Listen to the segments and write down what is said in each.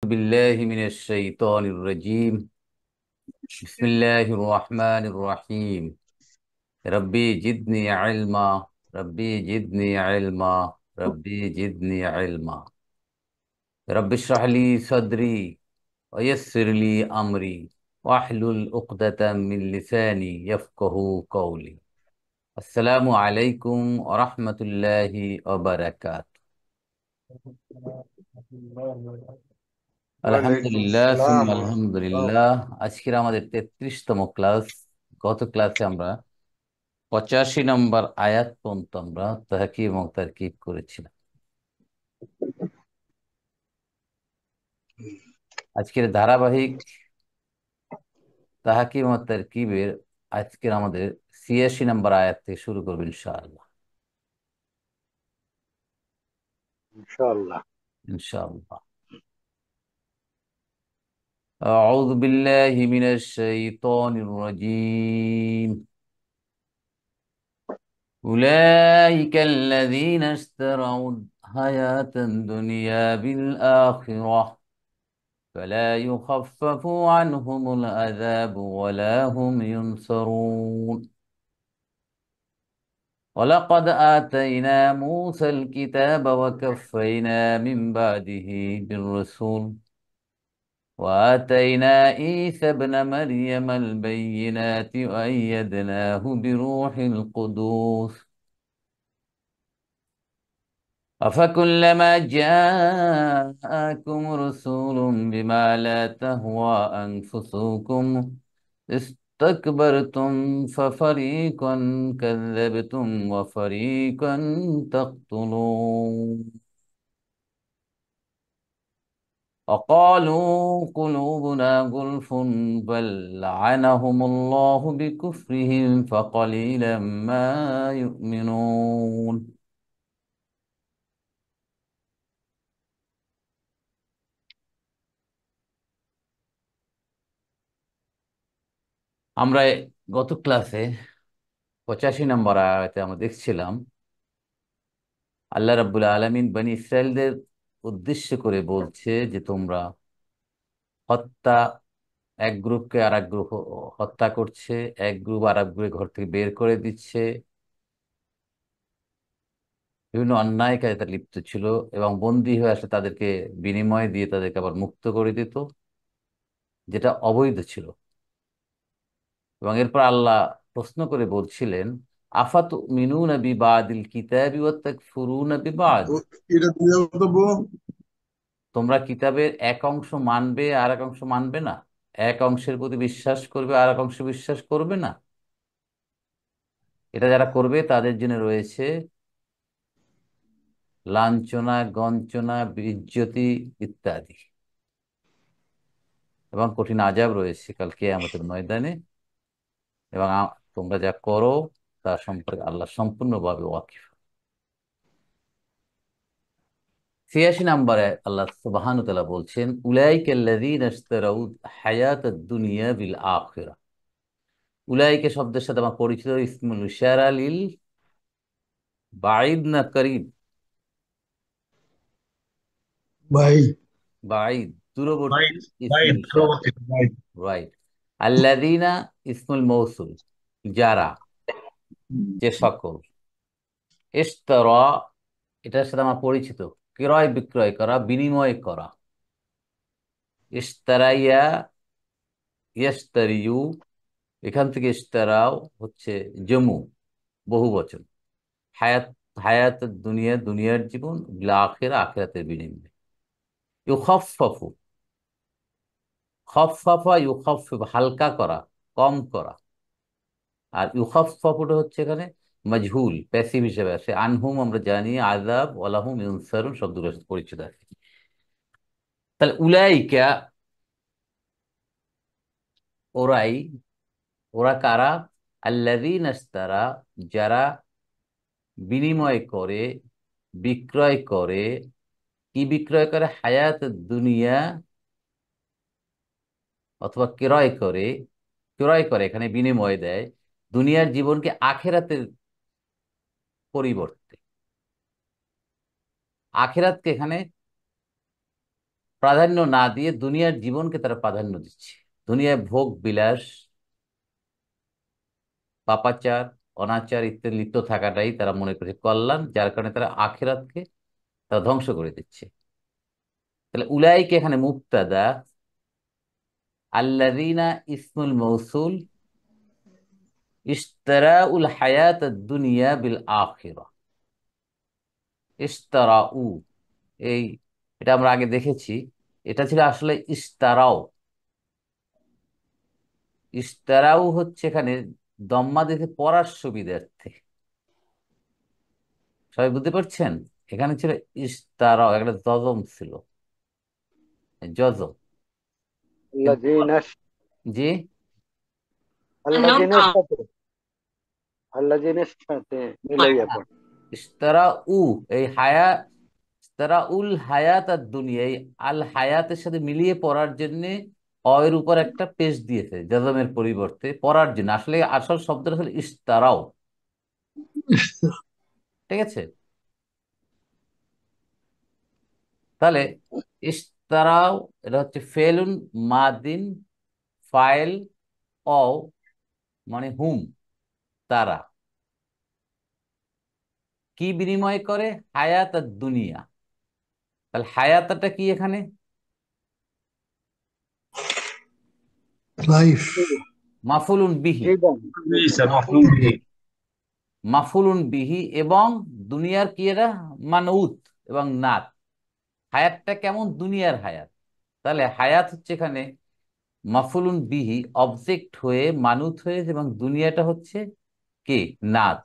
بالله من الشيطان الرجيم. بسم الله الرحمن الرحيم. ربي جدني علما. ربي جدني علما. ربي جدني علما. رب اشرح لي صدري ويسر لي أمري واحلل عقدة من لساني يفقه قولي. السلام عليكم ورحمة الله وبركاته. ওয়ালাইকুম আলহামদুলিল্লাহ আসসালাম সুম্মা রহমতুল্লাহ। আলহামদুলিল্লাহ। আজকের আমাদের 33তম ক্লাস। গত ক্লাসে আমরা 85 নম্বর আয়াত পর্যন্ত আমরা তাহকিম এবং তারকিব করেছিলাম। আজকের ধারাবাহিক তাহকিম ও তারকিবের আজকের আমাদের 86 নম্বর আয়াত থেকে শুরু করবো ইনশাআল্লাহ। ইনশাআল্লাহ। ইনশাআল্লাহ। أعوذ بالله من الشيطان الرجيم. أولئك الذين اشتروا الحياة الدنيا بالآخرة فلا يخفف عنهم العذاب ولا هم ينصرون. ولقد آتينا موسى الكتاب وكفينا من بعده بالرسول وآتينا عيسى ابن مريم البينات وأيدناه بروح القدس أفكلما جاءكم رسول بما لا تهوى أنفسكم استكبرتم ففريقا كذبتم وفريقا تقتلون. وقالوا قلوبنا غلف بل لعنهم الله بكفرهم فقليلا ما يؤمنون. আমরা গত ক্লাসে 85 নম্বর আয়াতে আমরা দেখছিলাম আল্লাহ রাব্বুল আলামিন বনি ইসরায়েলদের উদ্দেশ্য করে বলছে যে তোমরা হত্যা, এক গ্রুপকে আর এক গ্রুপ হত্যা করছে, এক গ্রুপ আর এক গ্রুপের ঘর থেকে বের করে দিচ্ছে, বিভিন্ন অন্যায় কাজে তারা লিপ্ত ছিল এবং বন্দী হয়ে আসলে তাদেরকে বিনিময় দিয়ে তাদেরকে আবার মুক্ত করে দিত, যেটা অবৈধ ছিল। এবং এরপর আল্লাহ প্রশ্ন করে বলছিলেন, আফাতুমিনুনা বিবাদিল কিতাবি ওয়া তাকফুরুনা বিবাদ। এটা দিয়ে দেবো। তোমরা কিতাবের এক অংশ মানবে আর এক অংশ মানবে না, এক অংশের প্রতি বিশ্বাস করবে আর এক অংশ বিশ্বাস করবে না। এটা যারা করবে তাদের জন্য রয়েছে লাঞ্ছনা, গঞ্চনা, বিজ্জতি ইত্যাদি, এবং কঠিন আযাব রয়েছে কাল কিয়ামতের ময়দানে। এবং তোমরা যা করো তার সম্পর্কে আল্লাহ সম্পূর্ণভাবে ওয়াকিফ। 86 নম্বরে আল্লাহ সুবহানাহু ওয়া তাআলা বলছেন, উলাইকাল্লাযীনা ইশতারাউ হায়াতাদ দুনিয়া বিল আখিরাহ। উলাইকা শব্দের সাথে আমার পরিচিত ইসমুল ইশারা লিল বাঈদ না করিব? ভাই বাঈদ, ভাই দূরবর্তী। ভাই ইসমুল ইশারা, পরবর্তী ভাই। রাইট। আল্লাযীনা ইসমুল মৌসুল, যারা, যে সকল। ইশতারা, এটার সাথে আমার পরিচিত ক্রয় বিক্রয় করা, বিনিময় করা। ইশতারাইয়া, ইয়াশতারিয়ু, এখান থেকে ইশতারাও হচ্ছে জমু, বহু বচন। হায়াত, হায়াত দুনিয়া, দুনিয়ার জীবন, বিল আখিরা, আখিরাতের বিনিময়। ইউখাফফাফু, খাফফাফা ইউখাফফিফ, হালকা করা, কম করা। আর ইউখাফফাফুটা হচ্ছে এখানে মাজহুল, প্যাসিভ হিসেবে আসে। আনহুম আমরা জানি আযাব, ওয়ালাহুম ইউনসারুন শব্দগুলোর সাথে পরিচিত আছে। তাহলে উলাইকা, ওরাই, ওরা কারা? আল্লাযীনা ইশতারা, যারা বিনিময় করে, বিক্রয় করে। কি বিক্রয় করে? হায়াত দুনিয়া, অথবা ক্রয় করে। ক্রয় করে এখানে বিনিময় দেয় দুনিয়ার জীবনকে আখেরাতের পরিবর্তে। আখেরাতকে এখানে প্রাধান্য না দিয়ে দুনিয়ার জীবনকে তারা প্রাধান্য দিচ্ছে। দুনিয়ায় ভোগ বিলাস, পাপাচার, অনাচার ইত্যাদি লিপ্ত থাকাটাই তারা মনে করছে কল্যাণ, যার কারণে তারা আখিরাতকে তারা ধ্বংস করে দিচ্ছে। তাহলে উলাইকে এখানে মুবতাদা, আল্লাযীনা ইসমুল মৌসুল, ইশতারাউল হায়াত দুনিয়া বিল আখিরা। ইশতারাউ, এই এটা আমরা আগে দেখেছি, এটা ছিল আসলে ইশতারাও। ইশতারাউ হচ্ছে এখানে দম্মা দিতে পড়ার সুবিধার্থে। সবাই বুঝতে পারছেন? এখানে ছিল ইশতারাও, একটা জজম ছিল, জজম। কিন্তু الذين জি, الذين الذين মিলাইয়া পড়ে। ইশতারা উ, এই হায়া, ইশতারা উল হায়াত আর দুনিয়া, এই আল হায়াতের সাথে মিলিয়ে পড়ার জন্য এর উপর একটা পেশ দিয়েছে জজমের পরিবর্তে, পড়ার জন্য। আসলে আসল শব্দটা হলো ইশতারাও। ঠিক আছে? তাহলে ইশতারাও, এটা হচ্ছে ফেলুন মাদিন, ফাইল অ, মানে হুম, তারা কি বিনিময় করে? হায়াত আর দুনিয়া। তাহলে হায়াতটা কি এখানে? লাইফ। মাফুলুন বিহি, জীবন। জি স্যার, মাফলুম বিহি। মাফুলুন বিহি, এবং দুনিয়ার কি এরা? মানউত এবং নাত। হায়াতটা কেমন? দুনিয়ার হায়াত। তাহলে হায়াত হচ্ছে এখানে মাফুলুন বিহি, অবজেক্ট হয়ে মানুত হয়েছে, এবং দুনিয়াটা হচ্ছে কি? নাত।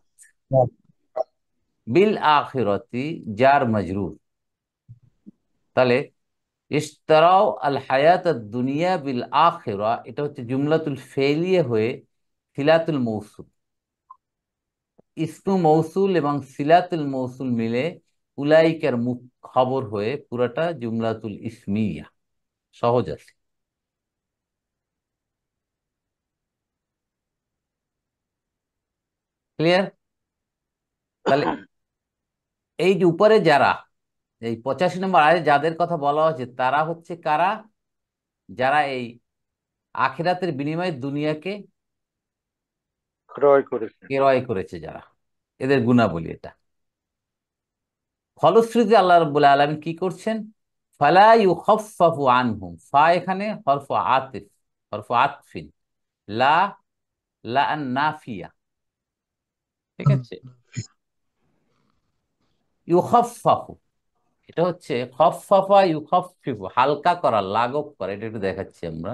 বিল আখিরাতি, জার মজরুর। তাহলে ইশতারাও আল হায়াত দুনিয়া বিল আখিরা, এটা হচ্ছে জুমলাতুল ফেলিয়ে হয়ে সিলাতুল মৌসুল। ইসমু মৌসুল এবং সিলাতুল মৌসুল মিলে উলাইকার মুখ খবর হয়ে পুরাটা জুমলাতুল ইসমিয়া। সহজ আছে। ক্লিয়ার? তাহলে এই যে উপরে যারা, এই 85 নম্বর আয়াতে যাদের কথা বলা হচ্ছে, তারা হচ্ছে কারা? যারা এই আখিরাতের বিনিময়ে দুনিয়াকে ক্রয় করেছে। ক্রয় করেছে, যারা, এদের গুণাবলী এটা। ফলশ্রুতিতে আল্লাহ রাব্বুল আলামিন কি করছেন? ফালা ইউখাফফাফু আনহুম, ফা এখানে হরফ আতিফ, হরফ আতফিন। লা, লা আন নাফিয়া। ঠিক আছে? ইউখাফফাফু, এটা হচ্ছে খফফাফা ইউখাফফিফু, হালকা করা, লাঘব করা। এটা একটু দেখাচ্ছি আমরা।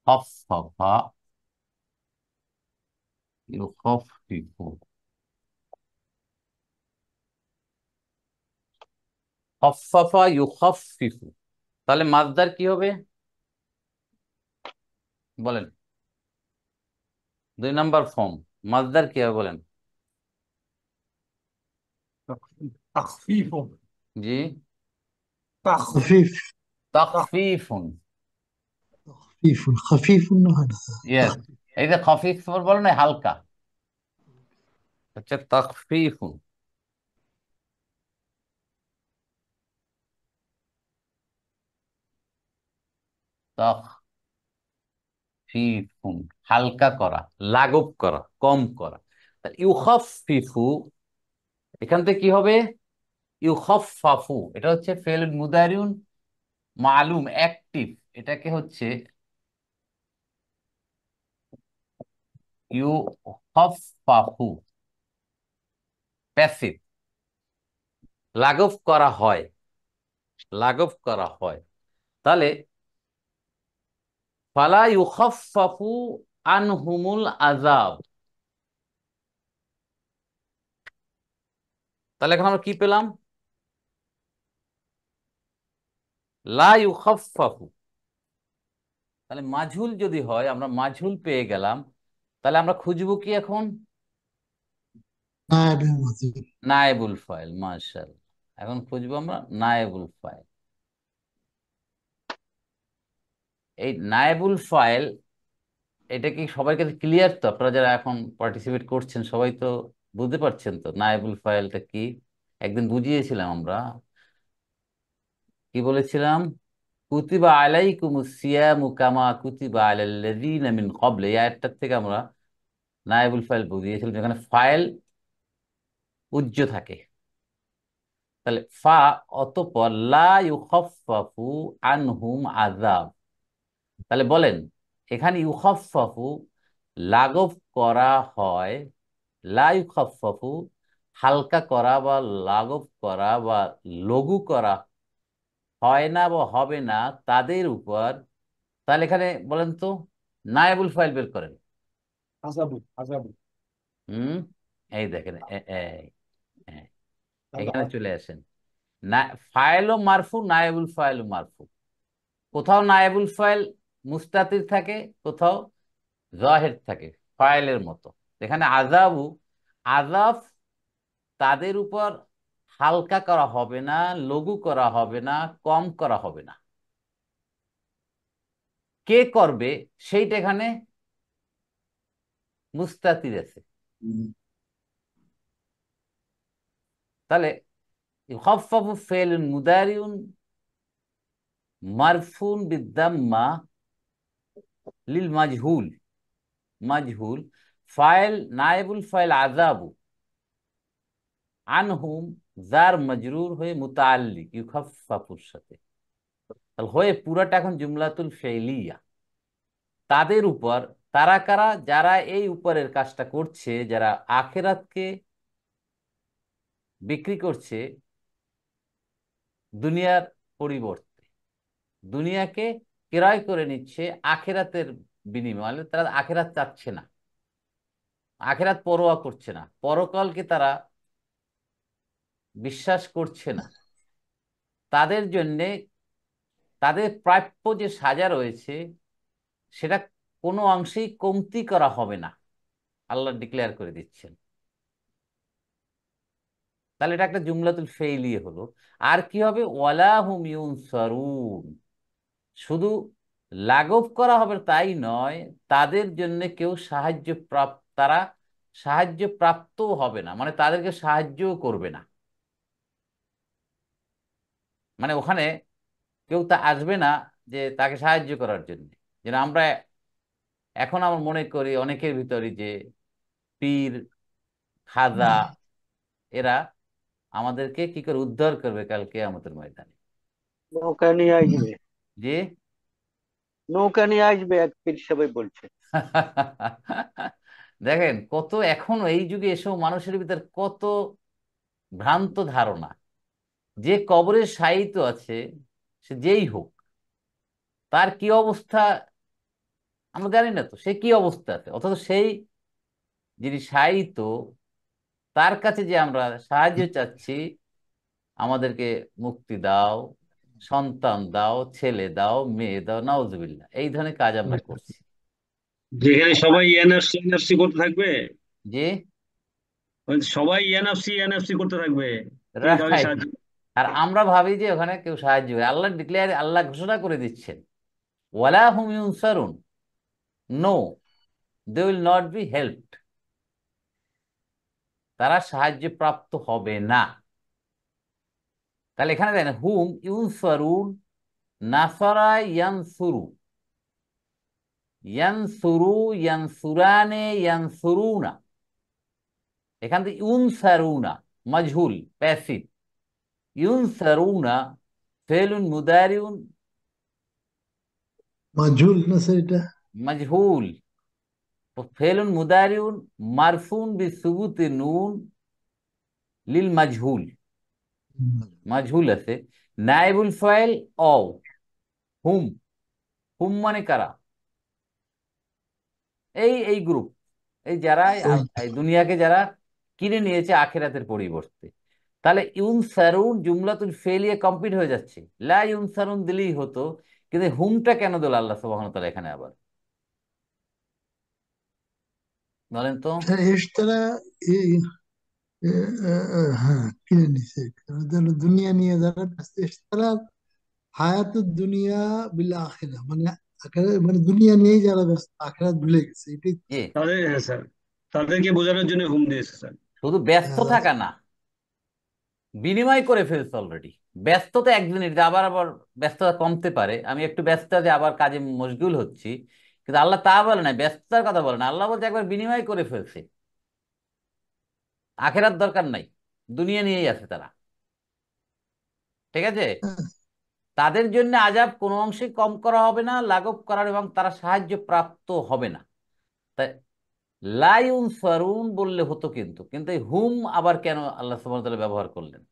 খফফাফা ইউখাফফিফু, খফফাফা ইউখাফফিফু। তাহলে মাসদার কি হবে বলেন? 2 নম্বর ফর্ম, মাসদার কি হবে বলেন? তাখফিফ। জি, خفيف. তাখফিফুন। خفيف خفيف هذا. ইয়েস, এই যে খফিফ বলো না, হালকা, হচ্ছে তাখফিফুন। তাখফিফুন, হালকা করা, লাঘব করা, কম করা। ইউখাফফিফু, এখান থেকে কি হবে? ইউখাফফাফু, এটা হচ্ছে ফেল মুদারিউন মালুম, অ্যাক্টিভ। এটাকে হচ্ছে ইউখাফফাফু, প্যাসিভ। লাঘব করা হয়, লাঘব করা হয়। তাহলে ফালা ইউখাফফাফু আনহুমুল আযাব। তাহলে এখন আমরা কি পেলাম? লা ইউখাফফাফু, তাহলে মাঝহুল যদি হয়, আমরা মাঝহুল পেয়ে গেলাম, তাহলে আমরা খুঁজবো কি এখন? নায়েবে মাজিদ। নায়েবুল ফাইল। মাশাআল্লাহ, এখন খুঁজবো আমরা নায়েবুল ফাইল। এই নায়েবুল ফাইল, এটা কি সবার কাছে ক্লিয়ার? তো আপনারা যারা এখন পার্টিসিপেট করছেন সবাই তো বুঝতে পারছেন তো নায়েবুল ফাইলটা কি? একদিন বুঝিয়েছিলাম আমরা। কি বলেছিলাম? কুতিবা আলাইকুমুস সিয়ামু কামা কুতিবা আলাল্লাযীনা মিন ক্বাবল, এই আয়াতটার থেকে আমরা নায়েবুল ফাইল বুঝিয়েছিলাম, যেখানে ফাইল উজ্জ থাকে। তাহলে ফা, অতঃপর লা ইউখাফফাফু আনহুম আযাব। তাহলে বলেন, এখানে ইউখাফফাফু লাঘব করা হয়, লা ইউখাফফাফু হালকা করা বা লাঘব করা বা লঘু করা হয় না বা হবে না তাদের উপর। তাহলে এখানে বলেন তো নায়েবুল ফাইল বের করেন। আযাবু আযাবু হুম, এই দেখেন, এই, আল্লাহ এখানে চলে আসেন। না, ফাইলও মারফু, নায়েবুল ফাইলও মারফু। কোথাও নায়েবুল ফাইল মুস্তাতির থাকে, কোথাও জাহির থাকে ফাইলের মতো। এখানে আযাবু, আযাব তাদের উপর হালকা করা হবে না, লঘু করা হবে না, কম করা হবে না। কে করবে সেইটা এখানে মুস্তাতির আছে। তাহলে ইউখাফফাফু ফি'লুন মুদারিউন মারফুন বিদ্দাম্মা লিল মাজহুল। মাজহুল ফাইল, নায়েবুল ফাইল আযাবু, আনহুম জার মজরুর হয়ে মুতাআল্লিক ইউখাফফাফুর সাথে। তাহলে হয়ে পুরাটা এখন জুমলাতুল ফি'লিয়া। তাদের উপর, তারা কারা? যারা এই উপরের কাজটা করছে, যারা আখিরাতকে বিক্রি করছে দুনিয়ার পরিবর্তে, দুনিয়াকে ক্রয় করে নিচ্ছে আখিরাতের বিনিময়ে। তারা আখিরাত চাচ্ছে না, আখিরাত পরোয়া করছে না, পরকালকে তারা বিশ্বাস করছে না। তাদের জন্যে তাদের প্রাপ্য যে সাজা রয়েছে সেটা কোনো অংশেই কমতি করা হবে না, আল্লাহ ডিক্লেয়ার করে দিচ্ছেন। তাহলে এটা একটা জুমলাতুল ফেইলিয়ে হলো। আর কি হবে? ওয়ালা হুম ইউনসারুন, শুধু লাঘব করা হবে তাই নয়, তাদের জন্য কেউ সাহায্য প্রাপ্ত, তারা সাহায্য প্রাপ্তও হবে না, মানে তাদেরকে সাহায্যও করবে না। মানে ওখানে কেউ তা আসবে না যে তাকে সাহায্য করার জন্য। যেন আমরা এখন আমার মনে করি অনেকের ভিতরে যে পীর, খাজা, এরা আমাদেরকে কি করে উদ্ধার করবে কাল কিয়ামতের ময়দানে। নৌকা নিয়ে আসবে, যে নৌকা নিয়ে আসবে এক পীর সবাই বলছে। দেখেন কত এখনো এই যুগে এসব মানুষের ভিতর কত ভ্রান্ত ধারণা। যে কবরে শায়িত আছে, সে যেই হোক, তার কি অবস্থা আমরা জানি না তো, সে কি অবস্থা আছে, অথচ সেই যিনি শায়িত তার কাছে যে আমরা সাহায্য চাচ্ছি, আমাদেরকে মুক্তি দাও, সন্তান দাও, ছেলে দাও, মেয়ে দাও, নাউজুবিল্লাহ, এই ধরনের কাজ আমরা করছি। যেখানে সবাই এনএফসি এনএফসি করতে থাকবে, যে ওই সবাই এনএফসি এনএফসি করতে থাকবে, কে কাউকে রাইট। সাহায্য। আর আমরা ভাবি যে ওখানে কেউ সাহায্য করে। আল্লাহ ডিক্লেয়ার, আল্লাহ ঘোষণা করে দিচ্ছেন, ওয়ালা হুম ইউনসারুন, no, they will not be helped, তারা সাহায্য প্রাপ্ত হবে না। তাহলে এখানে দেখেন হুম ইউনসারুন, নাসারা ইয়ানসুরু, ইয়ানসুরু, ইয়ানসুরানে, ইয়ানসুরুনা। এখান থেকে ইউনসারুনা মাজহুল প্যাসিভ, ইউনসারুনা ফেলুন মুদারিউন মাজহুল না স্যার এটা? মাজহুল, ফেলুন মুদারিউন মারফুন বিসুবুতি নুন লিল মাজহুল। মাজহুল আছে। নায়েবুল ফাইল অ হুম, হুম মানে কারা? এই এই গ্রুপ, এই যারা ওই এই দুনিয়াকে যারা কিনে নিয়েছে আখিরাতের পরিবর্তে। তাহলে ইউনসারুন জুমলাতুল ফেলিয়ে কমপ্লিট হয়ে যাচ্ছে। লা ইউনসারুন দিলেই হতো, কিন্তু হুমটা কেন দিল আল্লাহ সুবহানাহু ওয়া তাআলা এখানে আবার, বলেন তো? এছাড়া এই হ্যাঁ কিনে নিছে, কারণ দুনিয়া নিয়ে যারা ব্যস্ত, এছাড়া হায়াতুদ দুনিয়া বিল আখিরা, মানে মানে দুনিয়া নিয়েই যারা ব্যস্ত, আখিরাত ভুলে গেছে, এটাই। জি, তাদের, হ্যাঁ স্যার, তাদেরকে বোঝানোর জন্য হুম দিয়েছে স্যার। শুধু ব্যস্ত আহ, থাকা না, বিনিময় করে ফেলছে অলরেডি। ব্যস্ততা একদিনের, যে আবার আবার ব্যস্ততা কমতে পারে, আমি একটু ব্যস্ত আছি আবার কাজে মশগুল হচ্ছি, কিন্তু আল্লাহ তা বলে না, ব্যস্ততার কথা বলে না, আল্লাহ বলছে একবার বিনিময় করে ফেলছে, আখেরাত দরকার নাই, দুনিয়া নিয়েই আছে তারা। ঠিক আছে? তাদের জন্য আযাব কোনো অংশে কম করা হবে না, লাঘব করার, এবং তারা সাহায্য প্রাপ্ত হবে না। তাই লা ইউনসারুন বললে হতো, কিন্তু কিন্তু এই হুম আবার কেন আল্লাহ সুবহানাহু ওয়া তাআলা ব্যবহার করলেন?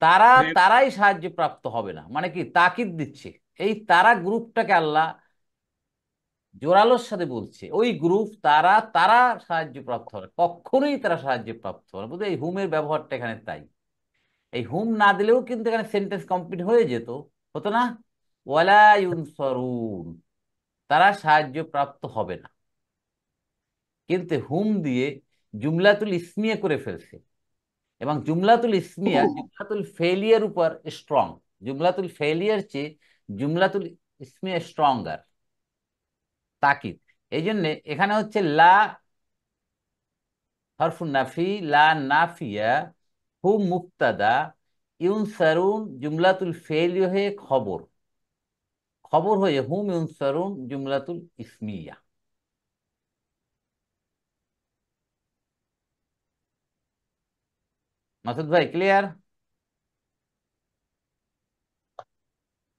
তারা, তারাই সাহায্য প্রাপ্ত হবে না মানে কি তাকিদ দিচ্ছে। এই তারা গ্রুপটাকে আল্লাহ জোরালোর সাথে বলছে, ওই গ্রুপ তারা, তারা সাহায্য প্রাপ্ত হবে না। কখনোই তারা সাহায্য প্রাপ্ত হবে না। বুঝলে এই হুমের ব্যবহারটা এখানে তাই। এই হুম না দিলেও কিন্তু এখানে সেন্টেন্স কমপ্লিট হয়ে যেত, হতো না? ওয়ালা ইউনসারুন, তারা সাহায্য প্রাপ্ত হবে না, কিন্তু হুম দিয়ে জুমলাতুল ইসমিয়া করে ফেলছে। এবং জুমলাতুল ইসমিয়া জুমলাতুল ফেলিয়ার উপর স্ট্রং, জুমলাতুল ফেলিয়ার চেয়ে জুমলাতুল ইসমিয়া স্ট্রঙ্গার, তাকিদ। এই জন্য এখানে হচ্ছে লা হরফুন নাফি, লা নাফিয়া, হুম মুক্তাদা, ইউনসারুন জুমলাতুল ফেলিয়া হয়ে খবর, খবর হয়ে হুম ইউনসারুন জুমলাতুল ইসমিয়া। মাসুদ ভাই ক্লিয়ার?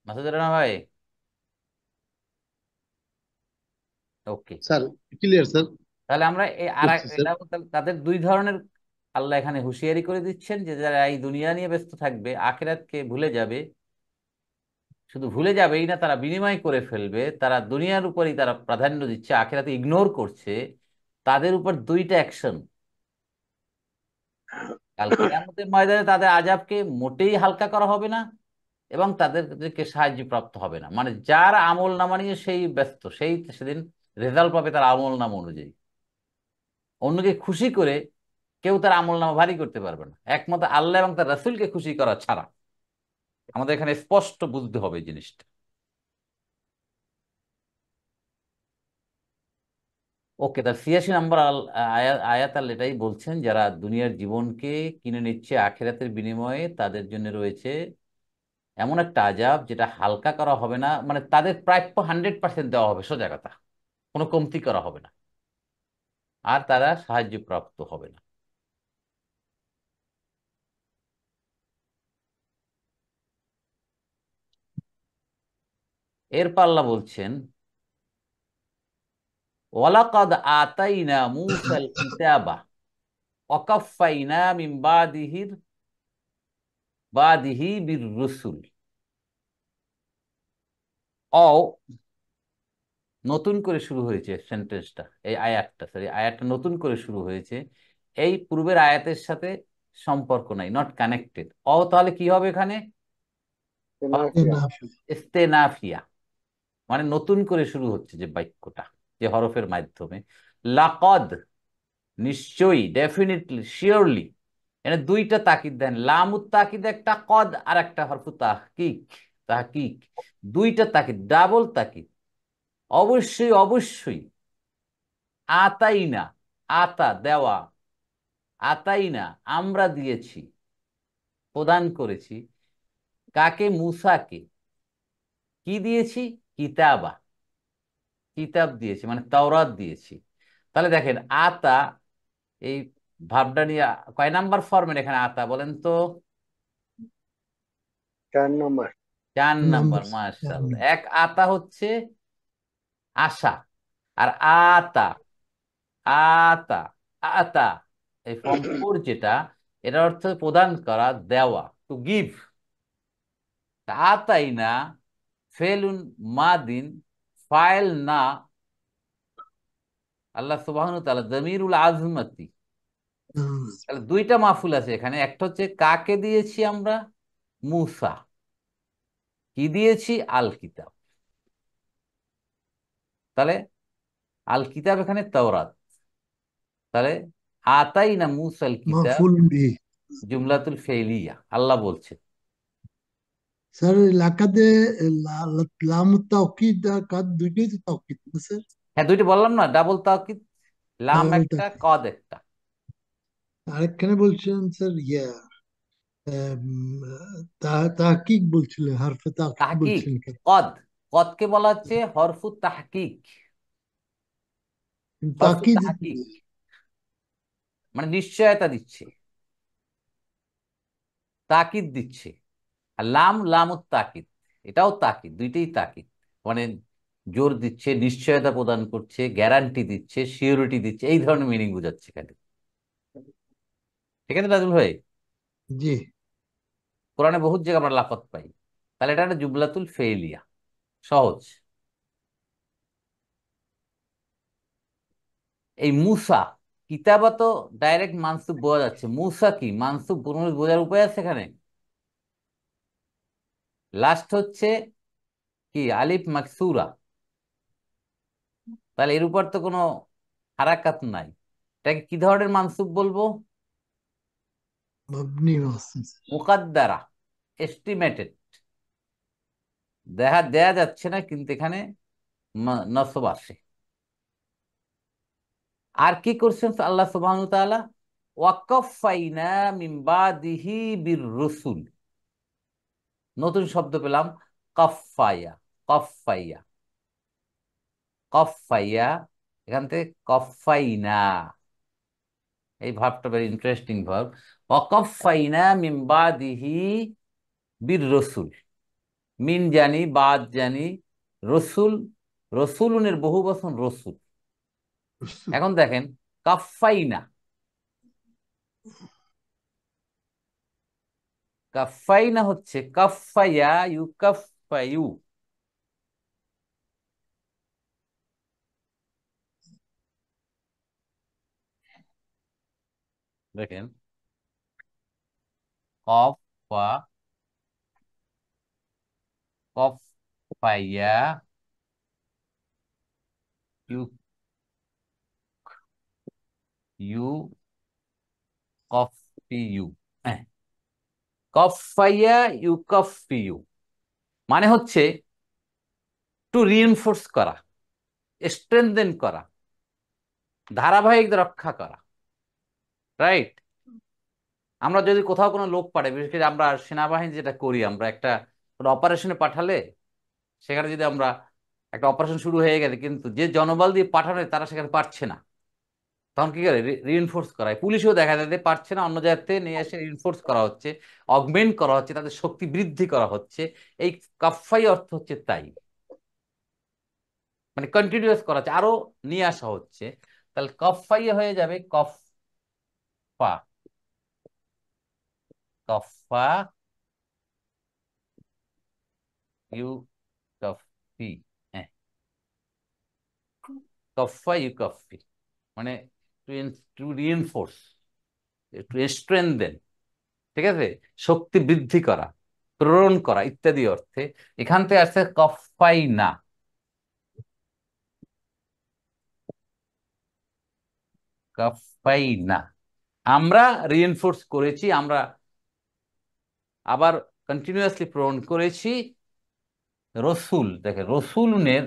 মাসুদ রানা ভাই? ওকে। স্যার ক্লিয়ার স্যার, তাহলে আমরা এই আর বুঝছি স্যার। এটা তাদের দুই ধরনের আল্লাহ এখানে হুঁশিয়ারি করে দিচ্ছেন, যে যারা এই দুনিয়া নিয়ে ব্যস্ত থাকবে, আখিরাতকে ভুলে যাবে, শুধু ভুলে যাবেই না, তারা বিনিময় করে ফেলবে, তারা দুনিয়ার উপরই তারা প্রাধান্য দিচ্ছে, আখিরাতে ইগনোর করছে, তাদের উপর দুইটা অ্যাকশন। কাল কিয়ামতের ময়দানে তাদের আযাবকে মোটেই হালকা করা হবে না, এবং তাদেরকে সাহায্য প্রাপ্ত হবে না। মানে যার আমল নামা নিয়ে সেই ব্যস্ত, সেই সেদিন রেজাল্ট পাবে তার আমল নামা অনুযায়ী। অন্যকে খুশি করে কেউ তার আমল নামা ভারী করতে পারবে না, একমাত্র আল্লাহ এবং তার রাসূলকে খুশি করা ছাড়া। আমাদের এখানে স্পষ্ট বুঝতে হবে এই জিনিসটা। ওকে, তার 86 নম্বর আয়াত আল্লাহ এটাই বলছেন, যারা দুনিয়ার জীবনকে কিনে নিচ্ছে আখিরাতের বিনিময়ে, তাদের জন্য রয়েছে এমন একটা আযাব যেটা হালকা করা হবে না, মানে তাদের প্রাপ্য 100% দেওয়া হবে, সোজা কথা, কোনো কমতি করা হবে না, আর তারা সাহায্য প্রাপ্ত হবে না। এরপর আল্লাহ বলছেন, ওয়ালাকাদ আতাইনা মূসাল কিতাবা ওয়াকাফাইনা মিন বাদিহি বির রুসুল। অ নতুন করে শুরু হয়েছে সেন্টেন্সটা, এই আয়াতটা, সরি আয়াতটা নতুন করে শুরু হয়েছে, এই পূর্বের আয়াতের সাথে সম্পর্ক নাই, নট কানেক্টেড। তাহলে কি হবে এখানে? নাফিয়া। ইস্তেনাফিয়া, মানে নতুন করে শুরু হচ্ছে যে বাক্যটা, যে হরফের মাধ্যমে। লাকদ, নিশ্চয়ই, ডেফিনেটলি, শিওরলি। এখানে দুইটা তাকিদ দেন, লামুত তাকিদ একটা, কদ আর একটা হরফু তাহকিক, তাহকিক, দুইটা তাকিদ, ডাবল তাকিদ। অবশ্যই অবশ্যই, আতাইনা, আতা দেওয়া, আতাইনা আমরা দিয়েছি, প্রদান করেছি, কাকে? মুসাকে। কি দিয়েছি? কিতাবা, কিতাব দিয়েছি, মানে তাওরাত দিয়েছি। তাহলে দেখেন আতা, এই ভাবটা নিয়ে কয় নাম্বার ফর্মের এখানে আতা বলেন তো? 4 নম্বর। 4 নাম্বার। নাম্বার মাশাআল্লাহ। এক আতা হচ্ছে আশা, আর আতা, আতা, আতা, এই ফর্ম 4 যেটা, এটার অর্থ প্রদান করা, দেওয়া, টু গিভ। আতাইনা ফেলুন মাদিন, ফাইল না, আল্লাহ সুবহানাহু ওয়া তাআলা জমিরুল আজমতি। তাহলে দুইটা মাফুল আছে এখানে, একটা হচ্ছে কাকে দিয়েছি আমরা? মুসা। কি দিয়েছি? আল কিতাব। তাহলে আল কিতাব এখানে তাওরাত। তাহলে আতাইনা মুসাল কিতাব মাফুল বিহি। জুমলাতুল ফেইলিয়া, আল্লাহ বলছে। স্যার লাকাদে লাম তাওকিদ আর কাদ দুইটাই তো তাওকিদ না স্যার? হ্যাঁ, দুইটি বললাম না, ডাবল তাকিদ। লাম ডাবল একটা, তাওকিদ। কদ একটা। আরেকখানে বলছিলেন স্যার তাহকিক বলছিলেন, হারফে তাহকিক তাহকিক। বলছিলেন কেন? কদ, কদকে বলা হচ্ছে হরফু তাহকিক। হরফু তাকিদ তাহকিক মানে নিশ্চয়তা দিচ্ছে, তাকিদ দিচ্ছে। আর লাম, লামুত তাকিদ, এটাও তাকিদ, দুইটাই তাকিদ। মানে জোর দিচ্ছে, নিশ্চয়তা প্রদান করছে, গ্যারান্টি দিচ্ছে, সিওরিটি দিচ্ছে, এই ধরনের মিনিং বোঝাচ্ছে এখানে। ঠিক আছে রাজুল ভাই? জি। কোরআনে বহুত জায়গায় আমরা লাফাত পাই। তাহলে এটা একটা জুবলাতুল ফেইলিয়া, সহজ। এই মুসা, কিতাবা তো ডাইরেক্ট মানসুব বোঝা যাচ্ছে, মুসা কি মানসুব বোঝার উপায় আছে এখানে? লাস্ট হচ্ছে কি আলিফ মাকসুরা, তাহলে এর উপর তো কোনো হারাকাত নাই। এটাকে কি ধরনের মানসুব বলবো? মাবনি ওয়াসিম স্যার। মুকাদ্দারা, এস্টিমেটেড। দেয়া যাচ্ছে না, কিন্তু এখানে নসব আসে। আর কি করছেন আল্লাহ সুবহানাহু ওয়া তাআলা? ওয়াকাফাইনা মিন বাদিহি বির রসুল। নতুন শব্দ পেলাম, কফাইয়া। কফাইয়া, কফাইয়া, এখান থেকে কফাইনা। এই ভার্বটা ভেরি ইন্টারেস্টিং ভার্ব। ওয়াকাফাইনা মিন বাদিহি বির রসুল। মিন জানি, বাদ জানি, রসুল, রসুলুনের বহু বচন রসুল। এখন দেখেন, কাফাইনা, কাফাইনা হচ্ছে কাফাইয়া ইউ কাফাইউ। দেখেন, কফ ফা, কফ ফাইয়া, ইউ, ইউ কফিউ। হ্যাঁ, কফাইয়া ইউ কফিউ মানে হচ্ছে টু রিইনফোর্স করা, স্ট্রেনদেন করা, ধারাবাহিক রক্ষা করা। রাইট? আমরা যদি কোথাও কোনো লোক পাঠাই, বিশেষ করে আমরা সেনাবাহিনী যেটা করি, আমরা একটা কোনো অপারেশনে পাঠালে, সেখানে যদি আমরা একটা অপারেশন শুরু হয়ে গেছে কিন্তু যে জনবল দিয়ে পাঠানো হয় তারা সেখানে পারছে না, তখন কি করে? রিইনফোর্স করা হয়। পুলিশও দেখা যায় যে পারছে না, অন্য জায়গা থেকে নিয়ে এসে রিইনফোর্স করা হচ্ছে, অগমেন্ট করা হচ্ছে, তাদের শক্তি বৃদ্ধি করা হচ্ছে। এই কাফাই অর্থ হচ্ছে তাই, মানে কন্টিনিউয়াস করা হচ্ছে, আরো নিয়ে আসা হচ্ছে। তাহলে কফাই হয়ে যাবে কফা, কফা ইউ কফি। হ্যাঁ, কফা ইউ কফি মানে টু রিইনফোর্স, টু স্ট্রেনদেন। ঠিক আছে? শক্তি বৃদ্ধি করা, প্রেরণ করা ইত্যাদি অর্থে। এখান থেকে আসছে কফাই না, কফাই না। আমরা রিইনফোর্স করেছি, আমরা আবার কন্টিনিউয়াসলি প্রেরণ করেছি। রসুল, দেখে রসুলুনের,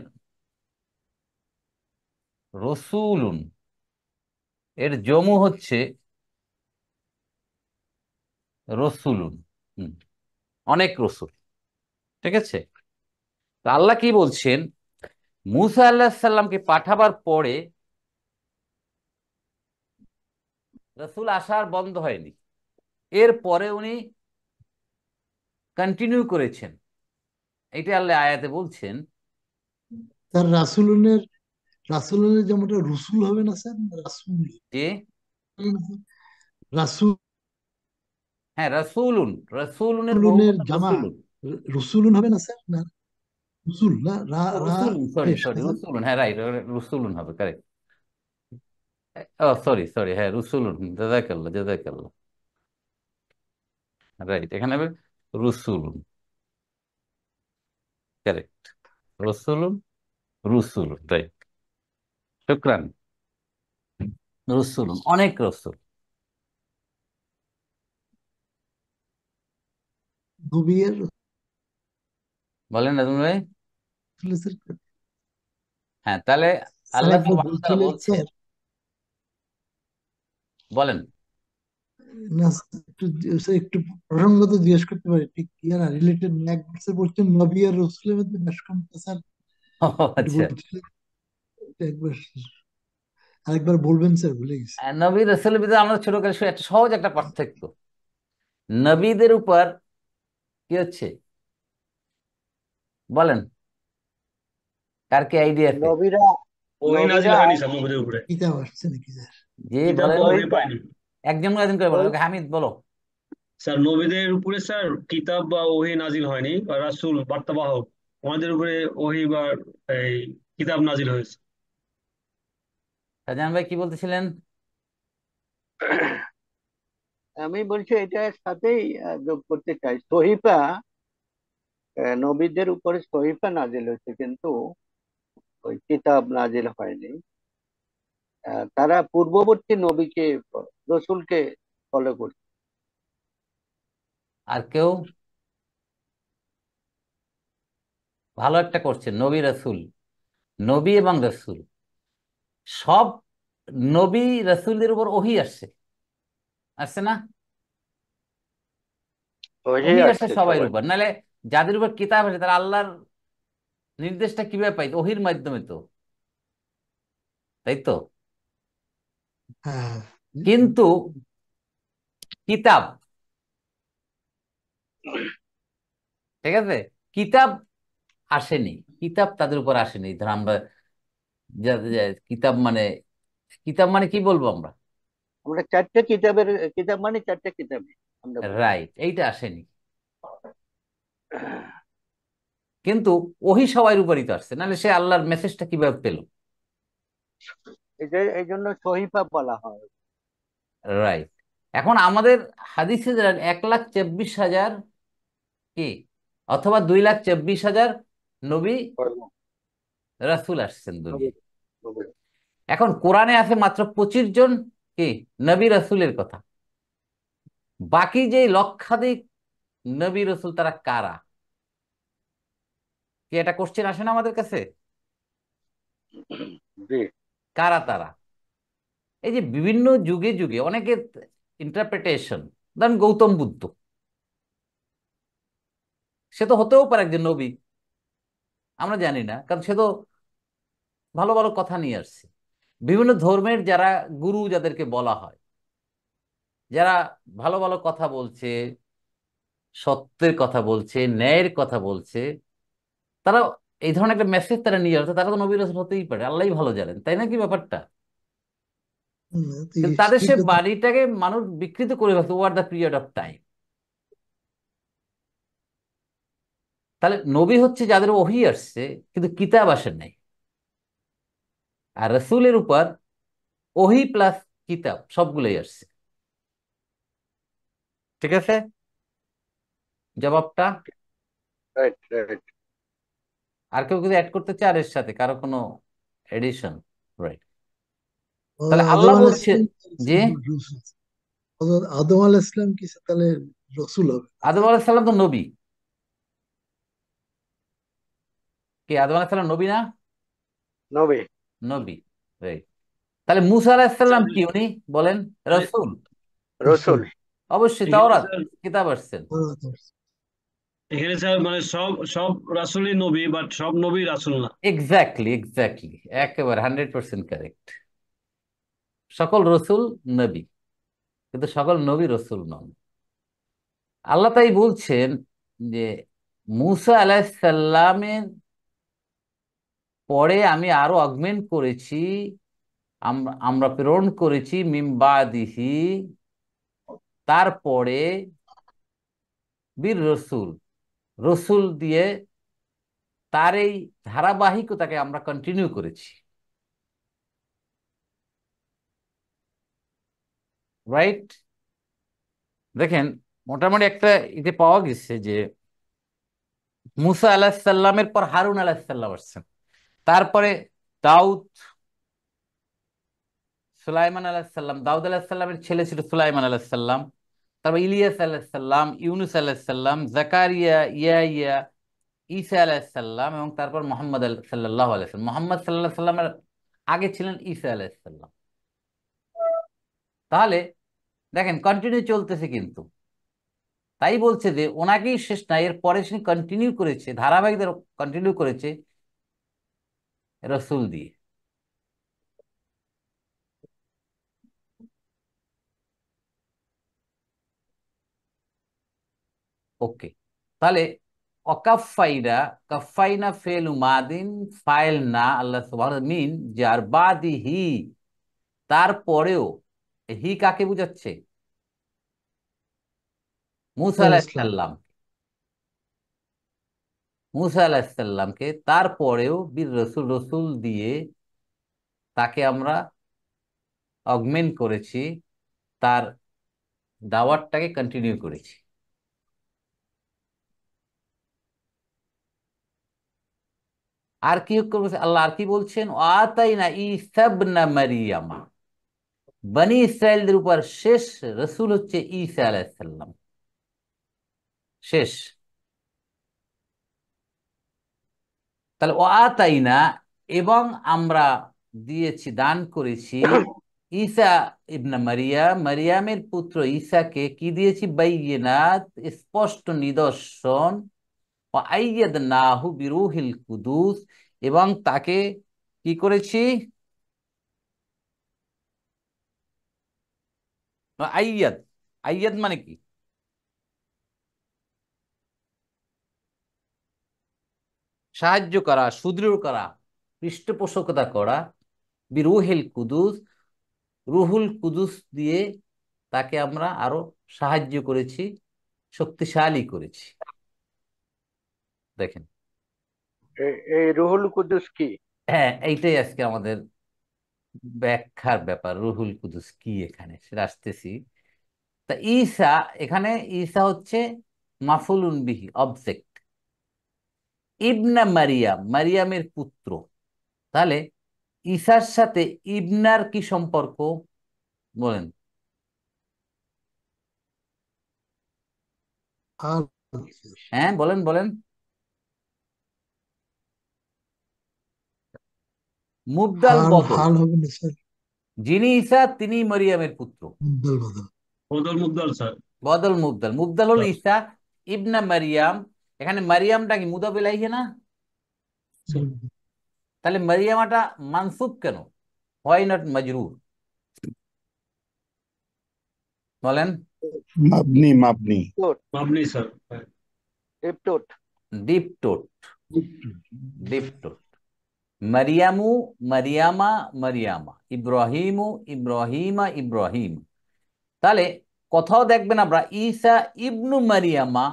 রসুলুন এর জমু হচ্ছে রসুলুন। হুম, অনেক রসুল। ঠিক আছে? তো আল্লাহ কি বলছেন? মুসা আল্লাহ সাল্লামকে পাঠাবার পরে রসুল আসার বন্ধ হয়নি, এর পরে উনি কন্টিনিউ করেছেন। এটা আল্লাহ আয়াতে বলছেন। স্যার রাসূলুনের, রাসূলুনের যেমনটা রসুল হবে না স্যার? রাসূল যে রাসূলুনের হ্যাঁ, রসুলুন, রসুলুনের বহু বচন জামা রসুলুন। রসুলুন হবে না স্যার? না, রসুল না, রা ও রা রসুলুন, সরি পেশ সরি, না স্যার? রসুলুন, হ্যাঁ রাইট, রসুলুন হবে, কারেক্ট। ও সরি সরি, হ্যাঁ রসুলুন, জাযাকাল্লাহ জাযাকাল্লাহ, রাইট, এখানে হবে রসুলুন। কারেক্ট। রসুলুন, রুসুল, রাইট। শুক্রান। রসুলুন, অনেক রসুল। নবী আর বলেন নাজমুল ভাই। রাসূলের হ্যাঁ, তাহলে স্যার আল্লাহ একবার সুবহানাহু ওয়া তাআলা বলছিলেন বলছেন, স্যার, বলেন। না একটু স্যার একটু প্রসঙ্গত জিজ্ঞেস করতে পারি, ঠিক ইয়ারা রিলেটেড না, একবার স্যার বলছেন নবী আর রসুলের মধ্যে ব্যাসকমটা স্যার ও একটু আচ্ছা। বলছিলেন, এটা একবার আরেকবার বলবেন স্যার, ভুলে গেছি। নবী রাসূলের ভিতরে আমরা ছোটকালে একটা সহজ একটা পার্থক্য, নবীদের উপর কি হচ্ছে বলেন, কার কি আইডিয়া আছে? নবীরা ওহী নাজিল নবীরা হয়নি স্যার নবীদের উপরে। কিতাব আসছে নাকি স্যার? যে কিতাব বলেন, বা ওহী সহিফা পায়নি একজন একজন করে বলেন। সহি ওকে, হামিদ বলো। স্যার। নবীদের উপরে স্যার কিতাব বা ওহী নাজিল হয়নি, বা রাসূল বার্তাবাহক ওনাদের উপরে ওহী বা এই কিতাব নাজিল হয়েছে। শাহজাহান ভাই কি বলতেছিলেন? আমি বলছি এটার সাথেই যোগ করতে চাই। সহিফা নবীদের উপরে সহিফা নাজিল হয়েছে, কিন্তু ওই কিতাব নাজিল হয়নি। তারা পূর্ববর্তী নবীকে, রসুলকে ফলো করছে। আর কেউ? ভালো একটা করছেন, নবী রাসূল, নবী এবং রাসূল সব, নবী রাসূলদের উপর ওহী আসছে, আসছে না? ওহি ওহী আসছে আসছে সবার সবাই। উপর, নাহলে যাদের উপর কিতাব আছে তারা আল্লাহর নির্দেশটা কিভাবে পাইতো? ওহীর মাধ্যমে তো, তাই তো। হ্যাঁ, কিন্তু কিতাব, ঠিক আছে, কিতাব আসেনি, কিতাব তাদের উপর আসেনি। ধর আমরা কিতাব মানে, কিতাব মানে কি বলবো আমরা? আমরা চারটে কিতাবের, কিতাব মানে চারটে কিতাবে আমরা বুঝি। রাইট, এইটা আসেনি। কিন্তু ওহী সবার উপরই তো আসছে, নাহলে সে আল্লাহর মেসেজটা কিভাবে পেল? এই জন্য সহিফা বলা হয়। রাইট। এখন আমাদের হাদিসে 1,24,000 কি, অথবা 2,24,000 নবী রাসূল আসছেন নবী, দুনিয়ায়। নবী। এখন কোরআনে আছে মাত্র 25 জন কি নবী রাসূলের কথা। বাকি যে লক্ষাধিক নবী রাসূল তারা কারা? কি এটা কোশ্চেন আসে না আমাদের কাছে? জি। কারা তারা? এই যে বিভিন্ন যুগে যুগে অনেকের ইন্টারপ্রিটেশন, ধরেন গৌতম বুদ্ধ, সে তো হতেও পারে একজন নবী, আমরা জানি না, কারণ সে তো ভালো ভালো কথা নিয়ে আসছে। বিভিন্ন ধর্মের যারা গুরু যাদেরকে বলা হয়, যারা ভালো ভালো কথা বলছে, সত্যের কথা বলছে, ন্যায়ের কথা বলছে, তারা এই ধরনের একটা মেসেজ তারা নিয়ে আসছে, তারা তো নবী রাসূল হতেই পারে, আল্লাহই ভালো জানেন, তাই না? কি ব্যাপারটা? তো কিন্তু তাদের সে হিস্ট্রিটা তো বাণীটাকে মানুষ বিকৃত করে ফেলছে over the period of time. তাহলে নবী হচ্ছে যাদের ওহী আসছে, কিন্তু কিতাব আসেন নাই। আর রসুলের উপর ওহী প্লাস কিতাব সবগুলোই আসছে। ঠিক আছে, জবাবটা। Right, right. আর কেউ যদি অ্যাড করতে চায় আর এর সাথে কারো কোনো এডিশন? রাইট। তাহলে আদম আল্লাহ আলাইহিস বলছে সালাম যে, রসুল, আদম আলাইহিস সালাম কি তাহলে রসুল হবে? আদম আলাইহিস সালাম তো নবী। কি আদম আলাইহিস সালাম নবী না? নবী, নবী, রাইট। তাহলে মুসা আলাইহিস সালাম কি, উনি বলেন মানে রাসূল? রসুল। রসুল। অবশ্যই এখানে তাওরাত স্যার, কিতাব আসছেন। এখানে স্যার মানে সব সব রাসূলই নবী, বাট সব নবী রাসূল না। এক্স্যাক্টলি, এক্স্যাক্টলি, একেবারে 100% কারেক্ট। সকল রসুল নবী, কিন্তু সকল নবী রসুল নন। আল্লাহ তাই বলছেন যে মুসা আলাইহিস সালামের পরে আমি আরো অগমেন্ট করেছি, আমরা আমরা প্রেরণ করেছি মিন বাদিহি, তারপরে বীর রসুল, রসুল দিয়ে তার এই ধারাবাহিকতাকে আমরা কন্টিনিউ করেছি। রাইট। দেখেন, মোটামুটি একটা ইতে পাওয়া গেছে যে মুসা আলাহিসাল্লামের পর হারুন আলাহিসাল্লাম আসছেন, তারপরে দাউদ, সুলাইমান আলাহিসাল্লাম, দাউদ আলাহিসাল্লামের ছেলে ছিল সুলাইমান আলাহিসাল্লাম, তারপর ইলিয়াস আলাহিসাল্লাম, ইউনুস আলাহিসাল্লাম, জাকারিয়া, ইয়াইয়া, ঈসা আলাহিসাল্লাম, এবং তারপর মোহাম্মদ সাল্লাহ আলাইসাল্লাম। মোহাম্মদ সাল্লাহ সাল্লামের আগে ছিলেন ঈসা আলাহিসাল্লাম। তাহলে দেখেন কন্টিনিউ চলতেছে কিন্তু। তাই বলছে যে ওনাকেই শেষ না, এর পরে সে কন্টিনিউ করেছে, ধারাবাহিকদের কন্টিনিউ করেছে রসুল দিয়ে। ওকে, তাহলে অকাফাইরা, কাফাইনা ফেল মাদিন, ফাইল না আল্লাহ সুবহানাহু মিন যার বাদি হি, তারপরেও, হি কাকে বুঝাচ্ছে? মুসা ইসলাম। আলাহিসাল্লাম, মুসা আলাহিসাল্লামকে তারপরেও বীর রসুল, রসুল দিয়ে তাকে আমরা অগমেন্ট করেছি, তার দাওয়াতটাকে কন্টিনিউ করেছি। আর কি করবে আল্লাহ, আর কি বলছেন? আতাইনা ঈসা ইবনা মারিয়ামা, বনি ইসরায়েলদের উপর শেষ রসুল হচ্ছে ঈসা আলাইহিস সালাম, শেষ। তাহলে ও আতাইনা, এবং আমরা দিয়েছি, দান করেছি, ঈসা ইবনা মারিয়াম, মারিয়ামের পুত্র ঈসাকে কি দিয়েছি? বাইয়িনাত, স্পষ্ট নিদর্শন, ও আইয়াদনাহু বিরূহিল কুদুস, এবং তাকে কি করেছি? আইয়াদ, আইয়াদ মানে কি? সাহায্য করা, সুদৃঢ় করা, পৃষ্ঠপোষকতা করা, বিরুহিল কুদুস, রুহুল কুদুস দিয়ে তাকে আমরা আরো সাহায্য করেছি, শক্তিশালী করেছি। দেখেন, এই রুহুল কুদুস কি? হ্যাঁ, এইটাই আজকে আমাদের ব্যাখ্যার ব্যাপার। রুহুল কুদুস কি এখানে সেটা আসতেছি। তা ঈসা, এখানে ঈসা হচ্ছে মাফুলুন বিহি, অবজেক্ট। ইবনা মারিয়াম, মারিয়ামের পুত্র। তাহলে ঈসার সাথে ইবনার কি সম্পর্ক বলেন? আর হ্যাঁ, বলেন বলেন। মুবদাল হাল বদল, হাল হবে না স্যার? যিনি ঈসা তিনি মরিয়মের পুত্র। বদল বদল। বদল মুদ্দাল স্যার। বদল মুবদাল, মুবদাল হল ঈসা ইবনা মারিয়াম। এখানে মারিয়ামটা কি মুদাফ ইলাইহি না? তাহলে মারিয়ামাটা মানসুব কেন? হোয়াই নট মাজরুর? বলেন। মাবনি মাবনি। টোট, আপনি স্যার। টোট। ডিপ টোট, ডিপ টোট। মারিয়ামু, মারিয়ামা, মারিয়ামা, ইব্রাহিমু, ইব্রাহিমা, ইব্রাহিম। তাহলে কোথাও দেখবেন আমরা ঈসা ইবনু মারিয়ামা,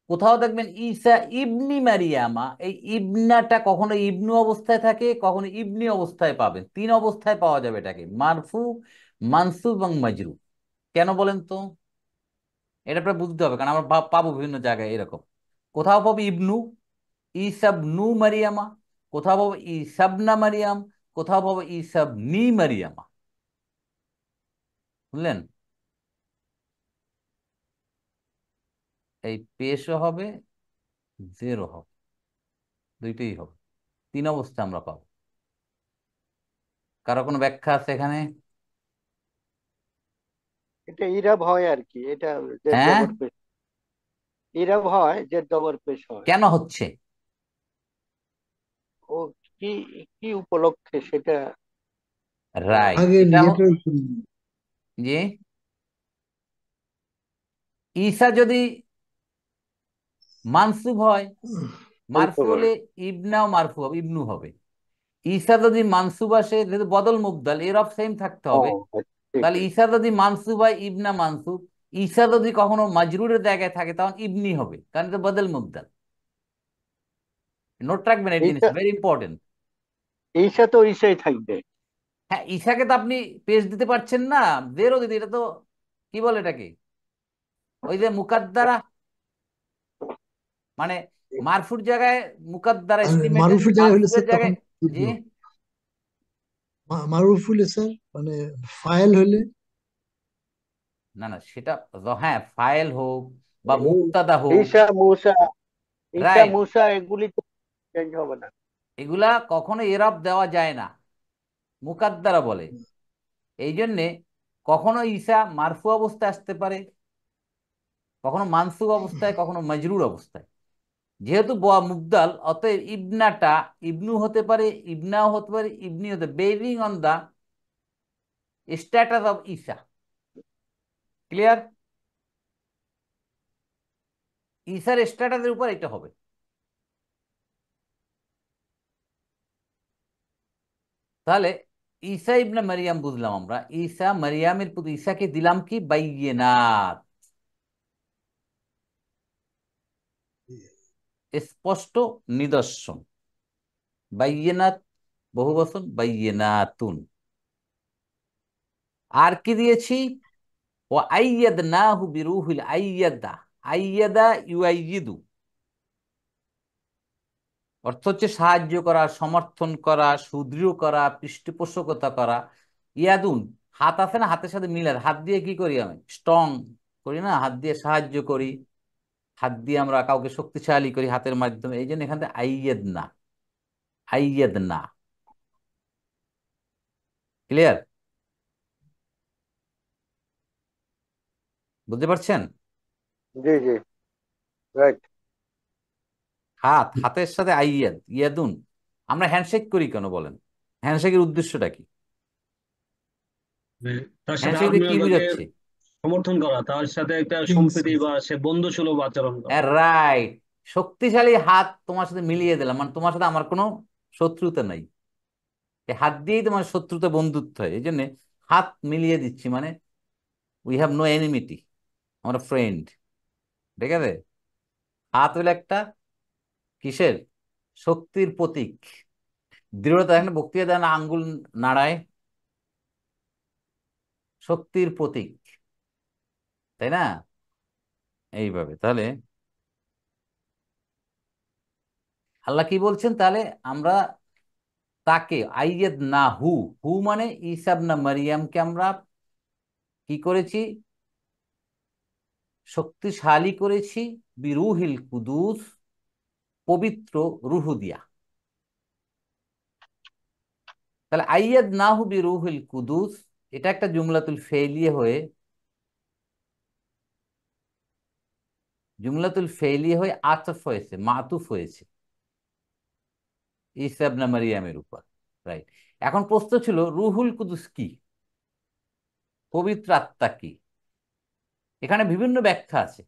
কোথাও দেখবেন ঈসা ইবনি মারিয়ামা। এই ইবনাটা কখনো ইবনু অবস্থায় থাকে, কখনো ইবনি অবস্থায় পাবেন। তিন অবস্থায় পাওয়া যাবে এটাকে, মারফু, মানসুব এবং মাজরু। কেন বলেন তো? এটা আপনার বুঝতে হবে, কারণ আমরা পাবো বিভিন্ন জায়গায় এরকম। কোথাও পাবো ইবনু, ইসাবনু মারিয়ামা, কোথাও পাবো ইসাবনা মারিয়াম, কোথাও পাবো ইসাবনি মারিয়ামা। বুঝলেন? এই পেশও হবে, জেরো হবে, দুইটাই হবে। তিন অবস্থা আমরা পাবো। কারো কোনো ব্যাখ্যা আছে এখানে? এটা ইরাব হয় আর কি, এটা যে হ্যাঁ, জবর পেশ, ইরাব হয় যে জবর পেশ হয়। কেন হচ্ছে? ও কি, কি উপলক্ষে সেটা? রাইট, আগের এটা ইয়েটার যে ঈসা যদি মানসুব হয়, মারফু মন্তব্য। হলে ইবনাও মারফু হবে, ইবনু হবে। ঈসা যদি মানসুব আসে, যেহেতু বদল মুবদাল, এর অফ সেম থাকতে ও হবে। আচ্ছা, ঠিক তাহলে আছে। ঈসা যদি মানসুব হয়, ইবনা মানসুব। ঈসা যদি কখনো মাজরুরের জায়গায় থাকে, তখন ইবনি হবে, কারণ এটা বদল মুবদাল। নোট রাখবেন এই এইটা, জিনিসটা, ভেরি ইম্পর্টেন্ট। ঈসা তো ঈসাই থাকবে। হ্যাঁ, ঈসাকে তো আপনি পেশ দিতে পারছেন না, জেরো দিতে। এটা তো কি বলে এটাকে, ওই যে মুকাদ্দারা, মানে মারফুর জায়গায় মুকাদ্দার আর এস্টিমেটেড, মারুফের জায়গায় হলে মানসুবের স্যার তখন জায়গায়। কি জি, হলো? মারুফ হলে স্যার মানে ফাইল হলে না না সেটা, হ্যাঁ ফাইল হোক বা এই মুক্তাদা হোক, ঈসা মুসা, ঈসা রাইট, মুসা এগুলি তো চেঞ্জ হবে না। এগুলা কখনো এরাব দেওয়া যায় না, মুকাদ্দারা বলে। এই জন্যে কখনো ঈসা মারফু অবস্থায় আসতে পারে, কখনো মানসুব অবস্থায়, কখনো মাজরুর অবস্থায়। যেহেতু মুবদাল, অতএব ইবনাটা ইবনু হতে পারে, ইবনাও হতে পারে, ইবনি হতে, bearing on the status of Isa. Clear? ঈসার স্ট্যাটাসের উপর এটা হবে। তাহলে ঈসা ইবনে মারিয়াম বুঝলাম আমরা, ঈসা মারিয়ামের পুত্র, ঈসাকে দিলাম কি বাইয়িনাত, স্পষ্ট নিদর্শন। বাইয়িনাত বহুবচন, বাইয়িনাতুন। আর কি দিয়েছি? ও আইয়াদনাহু বিরূহিল, আইয়াদা, আইয়াদা ইউআইয়িদু, অর্থ হচ্ছে সাহায্য করা, সমর্থন করা, সুদৃঢ় করা, পৃষ্ঠপোষকতা করা। ইয়াদুন, হাত আছে না, হাতের সাথে মিলার, হাত দিয়ে কি করি আমি, স্ট্রং করি না, হাত দিয়ে সাহায্য করি, হাত দিয়ে আমরা কাউকে শক্তিশালী করি হাতের মাধ্যমে। এই জন্য এখান থেকে আইয়াদ না, আইয়াদ না। ক্লিয়ার? বুঝতে পারছেন? জি জি, রাইট। হাত, হাতের সাথে আইয়াদ, ইয়াদুন। আমরা হ্যান্ডশেক করি কেন বলেন? হ্যান্ডশেকের উদ্দেশ্যটা কি? মানে তার সাথে হ্যান্ডশেক দিয়ে কি আত্মীয়তাকে বুঝাচ্ছে? সমর্থন করা, তার সাথে একটা সম্প্রীতি প্রিন্সেস বা সে বন্ধুসুলভ আচরণ করা। রাইট, শক্তিশালী হাত তোমার সাথে মিলিয়ে দিলাম, মানে তোমার সাথে আমার কোনো শত্রুতা নাই, এই হাত দিয়েই তোমার শত্রুতা বন্ধুত্ব হয়। এই জন্য হাত মিলিয়ে দিচ্ছি, মানে উই হ্যাভ নো এনিমিটি, আমরা ফ্রেন্ড। ঠিক আছে? হাত হলো একটা কিসের, শক্তির প্রতীক। দৃঢ়তা, এখানে বক্তৃতা দেয় না, আঙ্গুল নাড়ায়, শক্তির প্রতীক, তাই না? এইভাবে তাহলে আল্লাহ কি বলছেন? তাহলে আমরা তাকে আইয়াদ না হু, হু মানে ঈসা ইবনে মারিয়ামকে আমরা কি করেছি, শক্তিশালী করেছি, বিরুহিল কুদুস, পবিত্র রুহু দিয়া। তাহলে আইয়াদ নাহু বিরুহিল কুদুস, এটা একটা জুমলাতুল ফেলিয়ে হয়ে, জুমলাতুল ফেলিয়ে হয়ে আতফ হয়েছে, মাতুফ হয়েছে ঈসা ইবনে মারিয়ামের উপর। রাইট। এখন প্রশ্ন ছিল রুহুল কুদুস কি, পবিত্র আত্মা কি? এখানে বিভিন্ন ব্যাখ্যা আছে।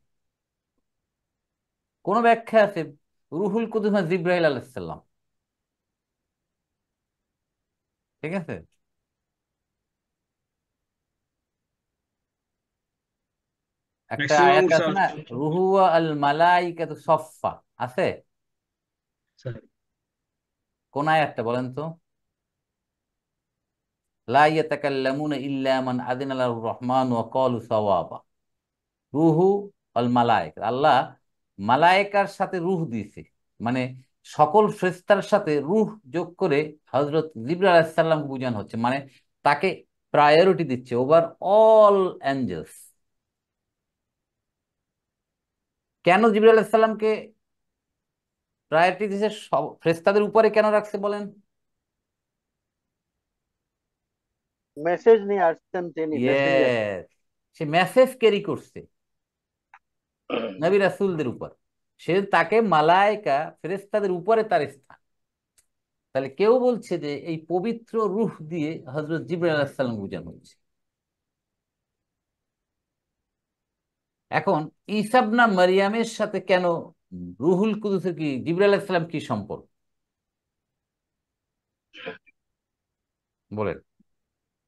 কোন ব্যাখ্যা আছে রুহুল কুদুস মানে জিব্রাইল আলাইহিস সালাম। ঠিক আছে? একটা ম্যাক্সিমাম আয়াত আছে স্যার, না, রুহু আল মালাইকাতু সফফা, আছে? কোন আয়াতটা বলেন তো? লা ইয়াতাকাল্লামুনা ইল্লা মান আযিনা লাহু রহমান ওয়া ক্বালু সাওয়াবা। রুহু আল মালায়েকা, আল্লাহ মালায়েকার সাথে রূহ দিয়েছে, মানে সকল ফেরেশতার সাথে রূহ যোগ করে হযরত জিবরাইল আলাইহিস সালামকে বোঝানো হচ্ছে, মানে তাকে প্রায়োরিটি দিচ্ছে ওভার অল অ্যাঞ্জেলস। কেন জিবরাইল আলাইহিস সালামকে প্রায়োরিটি দিচ্ছে, সব ফেরেশতাদের উপরে কেন রাখছে বলেন? মেসেজ নিয়ে আসছেন তিনি, মেসেঞ্জার। ইয়েস, সে মেসেজ ক্যারি করছে নবী রাসূলদের উপর, সে তাকে মালায়েকা ফেরেশতাদের উপরে তার স্থান। তাহলে কেউ বলছে যে এই পবিত্র রূহ দিয়ে হযরত জিবরাইল আলাইহিস সালাম বোঝানো হচ্ছে। এখন ঈসা ইবনে মারিয়ামের সাথে কেন রুহুল কুদুসের, কি জিবরাইল আলাইহিস সালাম কি সম্পর্ক বলেন?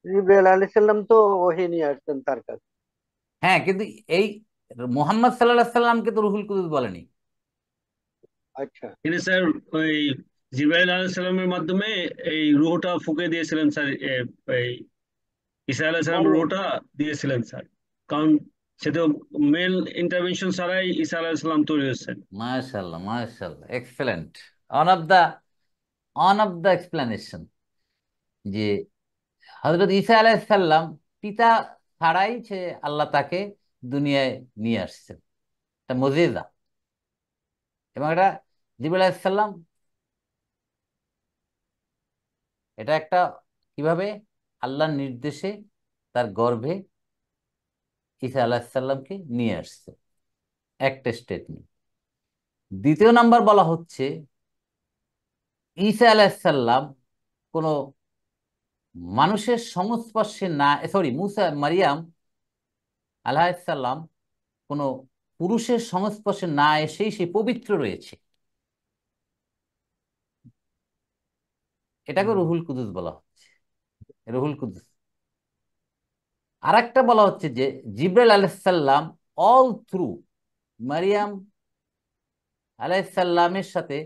জিবরাইল আলাইহিস সালাম তো ওহী নিয়ে আসছেন তার কাছে। হ্যাঁ, কিন্তু এই মুহাম্মদ সাল্লাল্লাহু আলাইহি সাল্লামকে তো রুহুল কুদুস বলেনি। আচ্ছা। তিনি স্যার ওই জিবরাইল আলাইহিস সালামের মাধ্যমে এই রুহটা ফুঁকে দিয়েছিলেন স্যার, এই ঈসা আলাইহিস সালাম মানে রুহটা দিয়েছিলেন স্যার। কারণ সে তো মেল ইন্টারভেনশন ছাড়াই ঈসা আলাইহিস সালাম তৈরি হয়েছেন। মাশাআল্লাহ, মাশাআল্লাহ, excellent. On of the explanation যে হযরত ঈসা আলাইহিস সালাম পিতা ছাড়াই সে আল্লাহ তাকে দুনিয়ায় নিয়ে আসছেন, এটা মুজিজা। এবং এটা জিবরাইল আলাইহিস সালাম, এটা একটা কিভাবে আল্লাহর নির্দেশে তার গর্ভে ঈসা আলাইহিস সালামকে নিয়ে আসছে, একটা স্টেটমেন্ট। দ্বিতীয় নাম্বার বলা হচ্ছে ঈসা আলাইহিস সালাম কোন মানুষের সংস্পর্শে না, সরি, মারিয়াম আলাইহিস সালাম কোন পুরুষের সংস্পর্শে না এসেই সে পবিত্র রয়েছে, এটাকে রুহুল কুদুস বলা হচ্ছে। রুহুল কুদুস। আর একটা বলা হচ্ছে যে জিবরাইল আলাইহিস সালাম অল থ্রু মারিয়াম আলাইহিস সালামের সাথে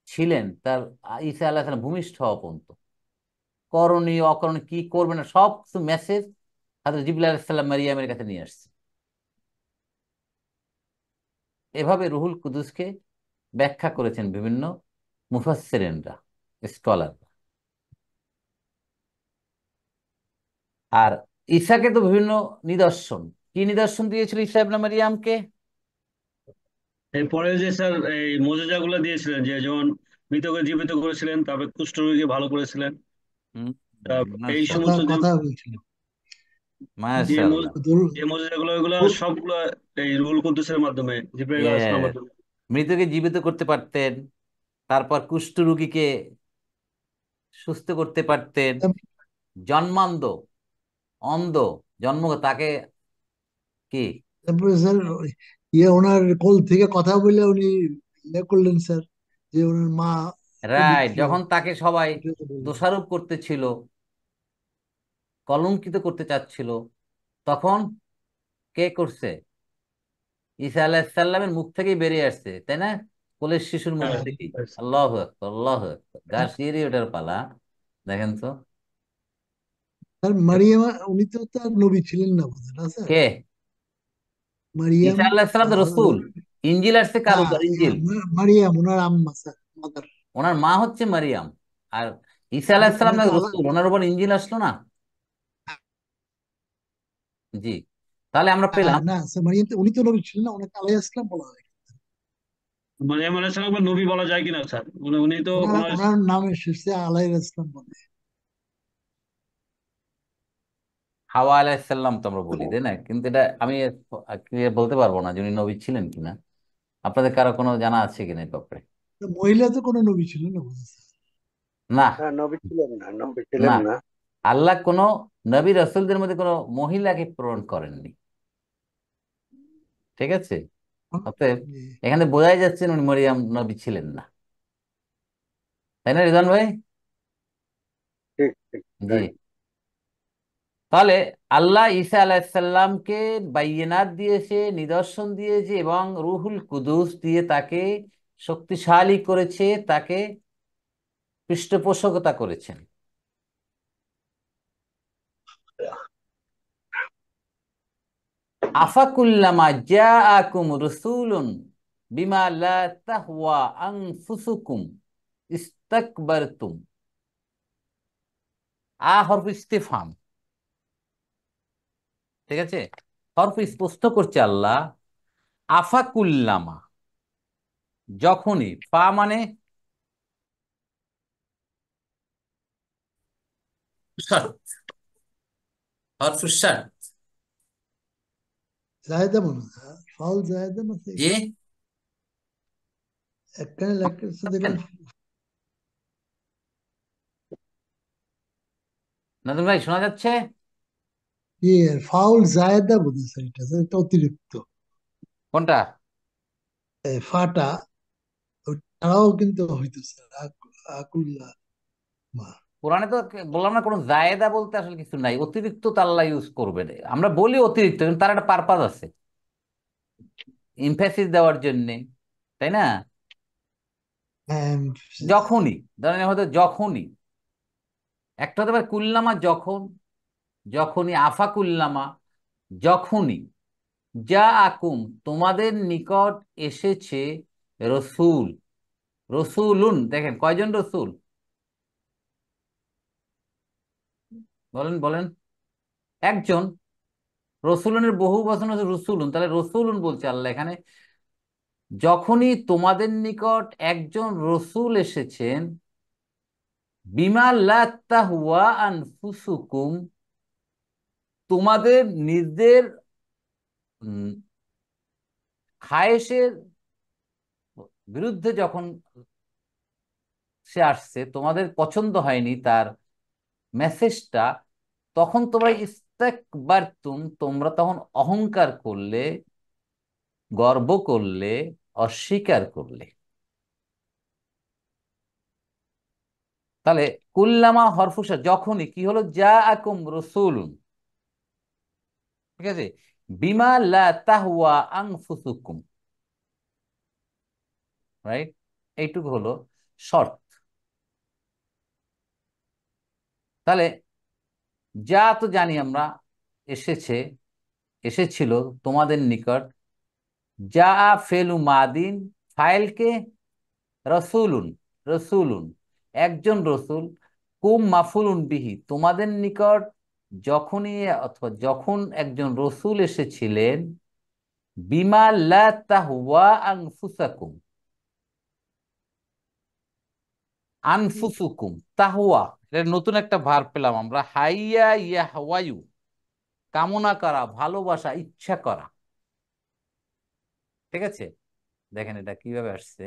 ছিলেন, তার ঈসা আলাইহিস সালাম ভূমিষ্ঠ হওয়া পর্যন্ত। করণীয় অকরণীয় কি করবে না সব কিছু মেসেজ হযরত জিবরাইল আলাইহিস সালাম মারিয়ামের কাছে নিয়ে আসছে। এভাবে রুহুল কুদুসকে ব্যাখ্যা করেছেন বিভিন্ন মুফাসসিরিনরা, স্কলাররা। আর ঈসাকে তো বিভিন্ন নিদর্শন, কি নিদর্শন দিয়েছিল ঈসা ইবনে মারিয়ামকে? এরপরে যে স্যার এই মোজেজা দিয়েছিলেন, যে যেমন মৃতকে জীবিত করেছিলেন, তারপরে কুষ্ঠরোগীকে ভালো করেছিলেন, হুম, এই কথা মাশাআল্লাহ, সমস্ত যে কথা বলছিল। যে মাশাআল্লাহ। যে মোজেজা ওগুলো সবগুলো এই রুহুল কুদ্দুসের মাধ্যমে, জিবরাইল আলাইহিস সালামের Yes. মাধ্যমে। মৃতকে জীবিত করতে পারতেন, তারপর কুষ্ঠ রোগীকে সুস্থ করতে পারতেন, জন্মান্ধ, অন্ধ, জন্ম তাকে কি তারপরে স্যার ইয়ে ওনার কোল থেকে কথা বলে উনি ইয়ে করলেন স্যার, যে ওনার মা রাইট, পবিত্র, যখন তাকে সবাই এটা তো বললেন। দোষারোপ করতেছিল, কলঙ্কিত করতে চাচ্ছিল, তখন কে করছে? ঈসা আলাইহিস সালামের মুখ থেকেই বেরিয়ে আসছে, তাই না? কোলের শিশুর মুখ হ্যাঁ, থেকেই। আল্লাহু আকবার, আল্লাহু আকবার, গা শিহরে ওঠার পালা। দেখেন তো স্যার মারিয়াম উনি তো তার নবী ছিলেন না বোধহয়, না স্যার? কে? মারিয়াম ঈসা আলাইহিস সালাম তো রসুল। ইঞ্জিল আসছে কার হ্যাঁ উপর? ইঞ্জিল। মারিয়াম ওনার আম্মা স্যার, মাদার। ওনার মা হচ্ছে মারিয়াম। আর ঈসা আলাইহিস সালাম না ওনাকে আলাদা। রসুল, ওনার উপর ইঞ্জিল আসলো না? জি। তাহলে আমরা হ্যাঁ পেলাম না স্যার, মারিয়াম তো উনি তো নবী ছিলেন না, ওনাকে আলাইহিস সালাম বলা হয়। মারিয়াম আলাইহিস সালামকে নবী বলা যায় কিনা স্যার? উনি তো ওনার ওনার ওনার নাম এসেছে আলাইহিস সালাম বলে। হাওয়া আলাইহিস সালাম তো আমরা বলি, তাই না? কিন্তু এটা আমি clear বলতে পারবো না যিনি নবী ছিলেন কিনা। আপনাদের কারো কোনো জানা আছে কিনা এই ব্যাপারে? মহিলা তো কোনো নবী ছিলেন না বোধহয় স্যার। না, হ্যাঁ, নবী ছিলেন না, নবী না, ছিলেন না। আল্লাহ কোনো নবী রাসূলদের মধ্যে কোনো মহিলাকে প্রেরণ করেননি, ঠিক আছে? অতএব জি। এখানে বোঝাই যাচ্ছে উনি মরিয়ম নবী ছিলেন না, তাই না রিদওয়ান ভাই? ঠিক ঠিক, জি। রাইট। তাহলে আল্লাহ ঈসা আলাইসাল্লামকে বাইয়িনাত দিয়েছে, নিদর্শন দিয়েছে, এবং রুহুল কুদুস দিয়ে তাকে শক্তিশালী করেছে, তাকে পৃষ্ঠপোষকতা করেছেন। আফাকুল্লামা জাআকুম রাসূলুন বিমা লা তাহওয়া আনফুসুকুম ইস্তাকবারতুম। হরফ ইস্তিফহাম, ঠিক আছে? হরফ স্পষ্ট করছে আল্লাহ। আফাকুল্লামা, যখনই, ফা মানে শর্ত, হরফ শর্ত। জায়েদা মনে হয় ফাউল জায়েদা না সেই জি, একখানে লেখা দেখলাম। নাজমুল ভাই শোনা যাচ্ছে? ইয়ে ফাউল জায়েদা বোধহয় স্যার, এটা স্যার, এটা অতিরিক্ত। কোনটা? ফাটা ওটাও কিন্তু হইতো স্যার, আকুল্লা মা। কোরআনে তো বললাম না, কোনো জায়েদা বলতে আসলে কিছু নাই, অতিরিক্ত তো আল্লাহ ইউজ করবে না। আমরা বলি অতিরিক্ত, কিন্তু তার একটা পারপাস আছে, ইমফেসিস দেওয়ার জন্য, তাই না? হ্যাঁ, যখনই ধরেন, হয়তো যখনই একটা হতে পারে, কুল্লামা যখন, যখনই, আফা কুল্লামা, যখনই। যা আকুম তোমাদের নিকট এসেছে রসুল। রসুলুন, দেখেন কয়জন রসুল, বলেন বলেন। একজন। রসুলনের বহু বচন হচ্ছে রসুলুন, তাহলে রসুলুন বলছে আল্লাহ এখানে। যখনই তোমাদের নিকট একজন রসুল এসেছেন, বিমা লা তাহওয়া আনফুসুকুম, তোমাদের নিজের খায়েশের বিরুদ্ধে যখন সে আসছে, তোমাদের পছন্দ হয়নি তার মেসেজটা, তখন তোমরা ইস্তাকবারতুম, তোমরা তখন অহংকার করলে, গর্ব করলে, অস্বীকার করলে। তাহলে কুল্লামা হরফুসা, যখনই কি হলো, যা আকুম রসুলুন, ঠিক আছে, বিমা লা তাহওয়া আনফুসুকুম, রাইট, এইটুকু হলো শর্ত। তাহলে যা তো জানি আমরা, এসেছে, এসেছিল তোমাদের নিকট। যা ফেলু মাদিন, ফাইলকে রসুলুন, রসুলুন একজন রসুল, কুম মাফুলুন বিহি, তোমাদের নিকট যখনই অথবা যখন একজন রসুল এসেছিলেন, বিমা লা তাহওয়া আনফুসাকুম, আনফুসুকুম তাহওয়া, এটা নতুন একটা ভার্ব পেলাম আমরা, হাইয়া ইয়াহওয়ায়ু, কামনা করা, ভালোবাসা, ইচ্ছা করা। ঠিক আছে, দেখেন এটা কিভাবে আসছে।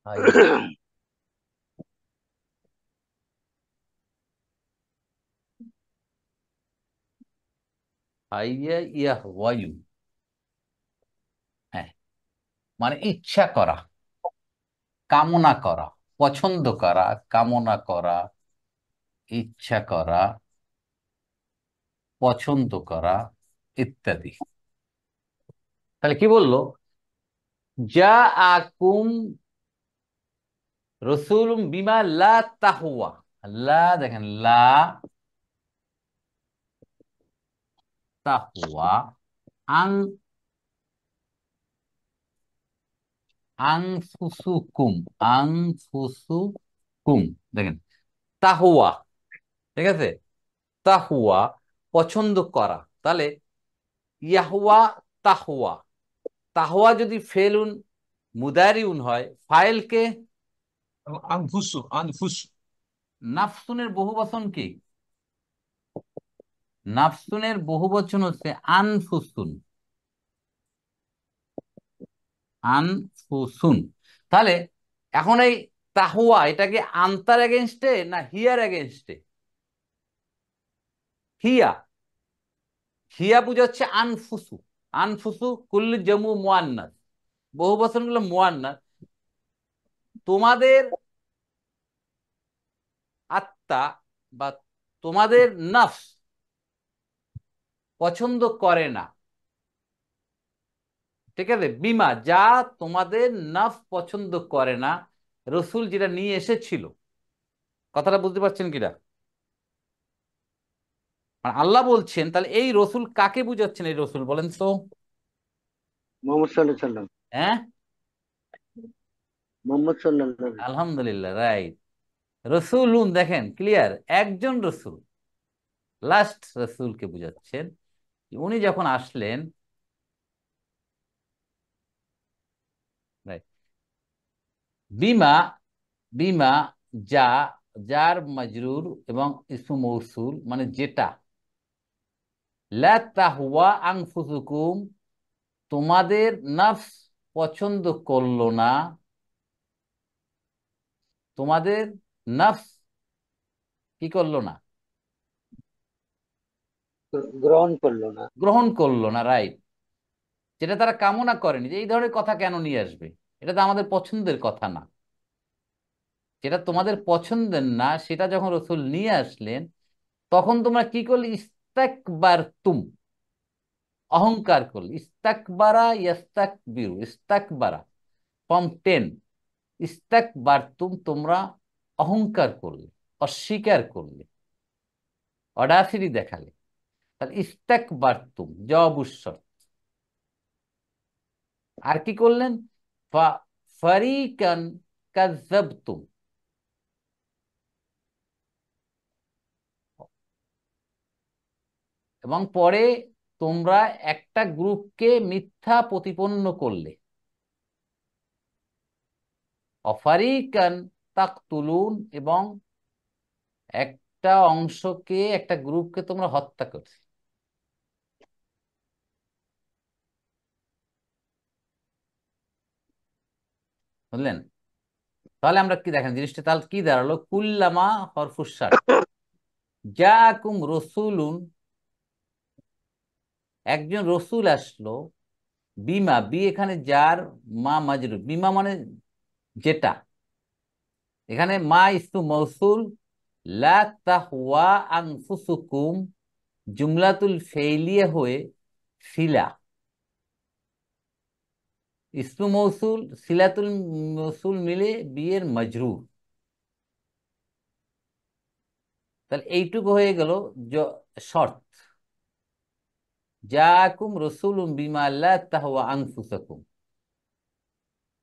হাই- হাইয়া ইয়াহওয়ায়ু, হ্যাঁ, মানে ইচ্ছা করা, কামনা করা, পছন্দ করা, কামনা করা, ইচ্ছা করা, পছন্দ করা, ইত্যাদি। তাহলে কি বললো, যা আকুম রসুলুম বিমা লা তাহওয়া, লা, দেখেন লা তাহওয়া আং আংফুসুকুম, আংফুসুকুম, দেখেন তাহওয়া, ঠিক আছে, তাহওয়া পছন্দ করা। তাহলে ইয়াহওয়া, তাহওয়া, তাহওয়া যদি ফেলুন মুদারিউন হয়, ফাইলকে আনফুসু আনফুসু নাফসুনের বহুবচন কি? নাফসুনের বহুবচন হচ্ছে আনফুসুন, আনফুসুন। তাহলে এখন এই তাহওয়া, এটা কি আন্তার এগেনস্টে না হিয়ার এগেনস্টে? হিয়া, হিয়া বুঝাচ্ছে আনফুসু। আনফুসু কুল্লি জমু মুয়ান্নাস, বহুবচন গুলো মুয়ান্নাস। তোমাদের আত্মা বা তোমাদের নফস পছন্দ করে না, ঠিক আছে, বিমা, যা তোমাদের নফস পছন্দ করে না, রসুল যেটা নিয়ে এসেছিল। কথাটা বুঝতে পারছেন কিনা? মানে আল্লাহ বলছেন, তাহলে এই রসুল কাকে বুঝাচ্ছেন? এই রসুল বলেন তো। মোহাম্মদ সাল্লাহ সাল্লাম। হ্যাঁ, মোহাম্মদ সাল্লাহ। আলহামদুলিল্লাহ, রাইট। রসুলুন, দেখেন ক্লিয়ার, একজন রসুল, লাস্ট রসুলকে বুঝাচ্ছেন। উনি যখন আসলেন, right, বিমা, বিমা যা, যার মাজরুর এবং ইসমু মৌসুল, মানে যেটা, লা তাহওয়া আনফুসুকুম, তোমাদের নফস পছন্দ করলো না, তোমাদের নফস কি করলো না? গ্রহণ করলো না। গ্রহণ করলো না, রাইট। যেটা তারা কামনা করেনি, যে এই ধরনের কথা কেন নিয়ে আসবে? এটা তো আমাদের পছন্দের কথা না। যেটা তোমাদের পছন্দের না সেটা যখন রসুল নিয়ে আসলেন, তখন তোমরা কি করলে? ইস্তাকবারতুম, অহংকার করলে। ইস্তাকবারা ইয়াস্তাকবিরু, ইস্তাকবারা ফর্ম 10। ইস্তাকবারতুম, তোমরা অহংকার করলে, অস্বীকার করলে, অডাসিটি দেখালে। তাহলে ইস্তাকবারতুম জবাবুশ্বর। আর কি করলেন? ফারিকান কাযাবতুম, এবং পরে তোমরা একটা গ্রুপকে মিথ্যা প্রতিপন্ন করলে। অফারিকান তাকতুলুন, এবং একটা অংশকে, একটা গ্রুপকে তোমরা হত্যা করছে। বুঝলেন? তাহলে আমরা কি দেখেন জিনিসটা, তাহলে কি দাঁড়ালো? কুল্লামা হরফুসার জাআকুম রসুলুন, একজন রসুল আসলো। বিমা, বি এখানে যার, মা মাজরুর। বিমা মানে যেটা, এখানে মা ইসমু মৌসুল, লা তাহওয়া আনফুসুকুম জুমলাতুল ফেইলিয়া হয়ে সিলা, ইসমু মৌসুল সিলাতুল মৌসুল মিলে বিয়ের মজরুর। তাহলে এইটুকু হয়ে গেল শর্ত। জাআকুম রাসূলুম বিমা লা তাহওয়া আনফুসাকুম।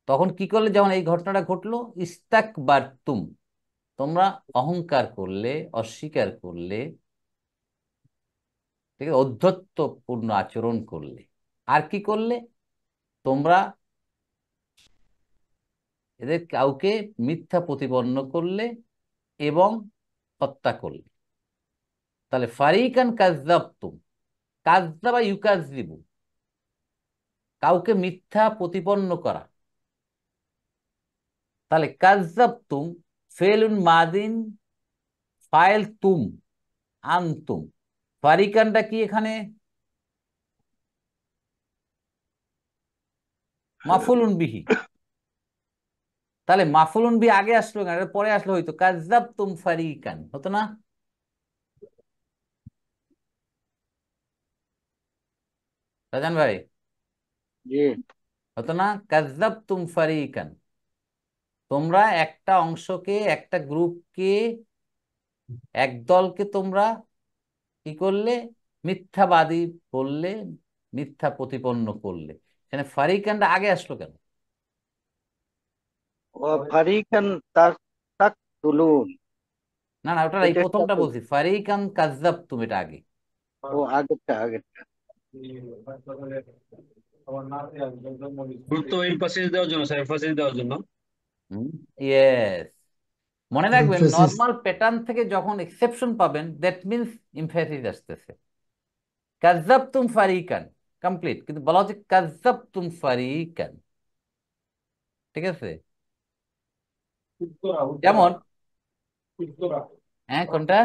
তখন কি করলে? যখন এই ঘটনাটা ঘটলো, ইস্তাকবারতুম, তোমরা অহংকার করলে, অস্বীকার করলে, ঠিক আছে, ঔদ্ধত্যপূর্ণ আচরণ করলে। আর কি করলে? তোমরা এদের কাউকে মিথ্যা প্রতিপন্ন করলে এবং হত্যা করলে। তাহলে ফারিকান কাযযাবতুম, কাযযাবা ইউকাযযিবু, কাউকে মিথ্যা প্রতিপন্ন করা। তাহলে কাযযাবতুম ফেলুন মাদিন, ফাইল তুম, আনতুম। ফারিকানটা কি এখানে? মাফুলুন বিহি। তাহলে মাফুলুন বিহি আগে আসলো কেন? এটা পরে আসলো, হয়তো কাযযাবতুম ফারিকান হতো না? রাজান ভাই, জি। হতো না? কাযযাবতুম ফারিকান, তোমরা একটা অংশকে, একটা গ্রুপকে, এক দলকে তোমরা কি করলে? মিথ্যাবাদী বললে, মিথ্যা প্রতিপন্ন করলে। এখানে ফারিকানটা আগে আসলো কেন? ফারিকান তাক তাকতুলুন, না না, ওটা এই এটা প্রথমটা সাথে। বলছি, ফারিকান কাযযাবতুম, এটা আগে। ও আগেরটা আগেরটা। গুরুত্ব এমফাসিস দেওয়ার জন্য স্যার, এমফাসিস দেওয়ার জন্য। ইয়েস, মনে রাখবেন, emphasis. নর্মাল প্যাটার্ন থেকে যখন এক্সেপশন পাবেন, দ্যাট মিনস ইমফ্যাসিস আসতেছে। কাযযাবতুম ফারিকান কমপ্লিট, কিন্তু বলা হচ্ছে কাযযাবতুম ফারিকান। ঠিক আছে? যেমন, হ্যাঁ কোনটা?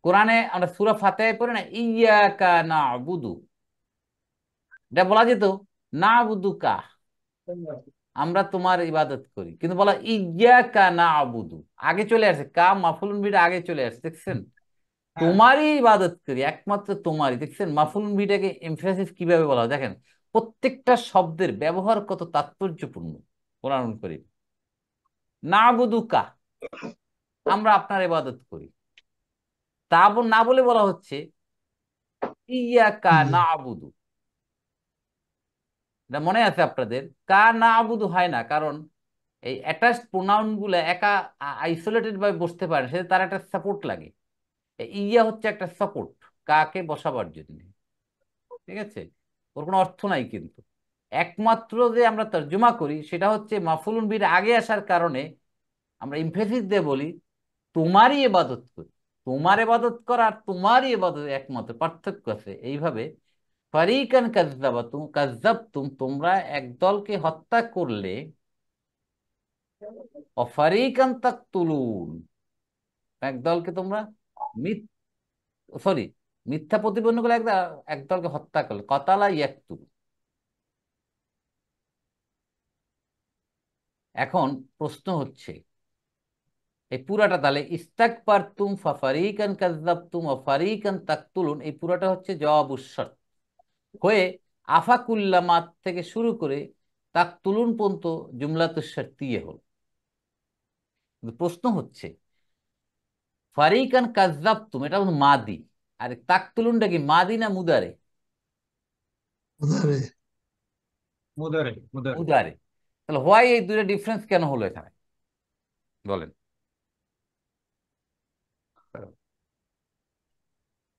কোরআনে আমরা সূরা ফাতিহায় পড়ি না, ইয়াকা না'বুদু, এটা বলা যেত না'বুদুকা, আমরা তোমার ইবাদত করি, কিন্তু বলা ইয়াকা না'বুদু, আগে চলে আসছে, কা মাফুলুন বিটা আগে চলে আসছে, দেখছেন? তোমারই ইবাদত করি, একমাত্র তোমারই। দেখছেন মাফুলুন বিটাকে এমফাসিস কিভাবে বলা হয়? দেখেন প্রত্যেকটা শব্দের ব্যবহার কত তাৎপর্যপূর্ণ। কোরআন করিম, না'বুদুকা, আমরা আপনার ইবাদত করি। তা না বলে বলা হচ্ছে ইয়াকা Yeah. না'বুদু। এটা মনে আছে আপনাদের? কা না আবুদু হয় না, কারণ এই অ্যাটাচড প্রোনাউন গুলো একা আইসোলেটেড ভাবে বসতে পারে, সে তার একটা সাপোর্ট লাগে। ইয়া হচ্ছে একটা সাপোর্ট কাকে বসাবার জন্য। ঠিক আছে? ওর কোনো অর্থ নাই, কিন্তু একমাত্র যে আমরা তর্জমা করি সেটা হচ্ছে মাফুলুন বির আগে আসার কারণে আমরা ইমফেসিস দিয়ে বলি তোমারই ইবাদত করি। তোমার ইবাদত করা আর তোমারই ইবাদত একমাত্র পার্থক্য আছে। এইভাবে ফারিকান কাযযাবাতুম, কাযযাবতুম, তোমরা একদলকে হত্যা করলে, অফারিকান তাকতুলুন, একদলকে তোমরা মিথ সরি মিথ্যা প্রতিপন্ন করলে একদলকে হত্যা করলে। কতালা ইয়াকতুল, এখন প্রশ্ন হচ্ছে এই পুরাটা তাহলে ইস্তাকবারতুম ফাফারিকান কাযযাবতুম ওয়া ফারিকান তাকতুলুন, এই পুরাটা হচ্ছে জওয়াবুশ শর্ত হয়ে আফাকুল্লামাত থেকে শুরু করে তাকতুলুন পর্যন্ত জুমলাতুশ শারতিয়ে হল। কিন্তু প্রশ্ন হচ্ছে ফারিকান কাযযাবতুম এটা হলো মাদি, আর তাকতুলুনটা কি মাদি না মুদারে? উদারে। মুদারে মুদারে। মুদারে। তাহলে হোয়াই এই দুইটা ডিফারেন্স কেন হলো এখানে বলেন?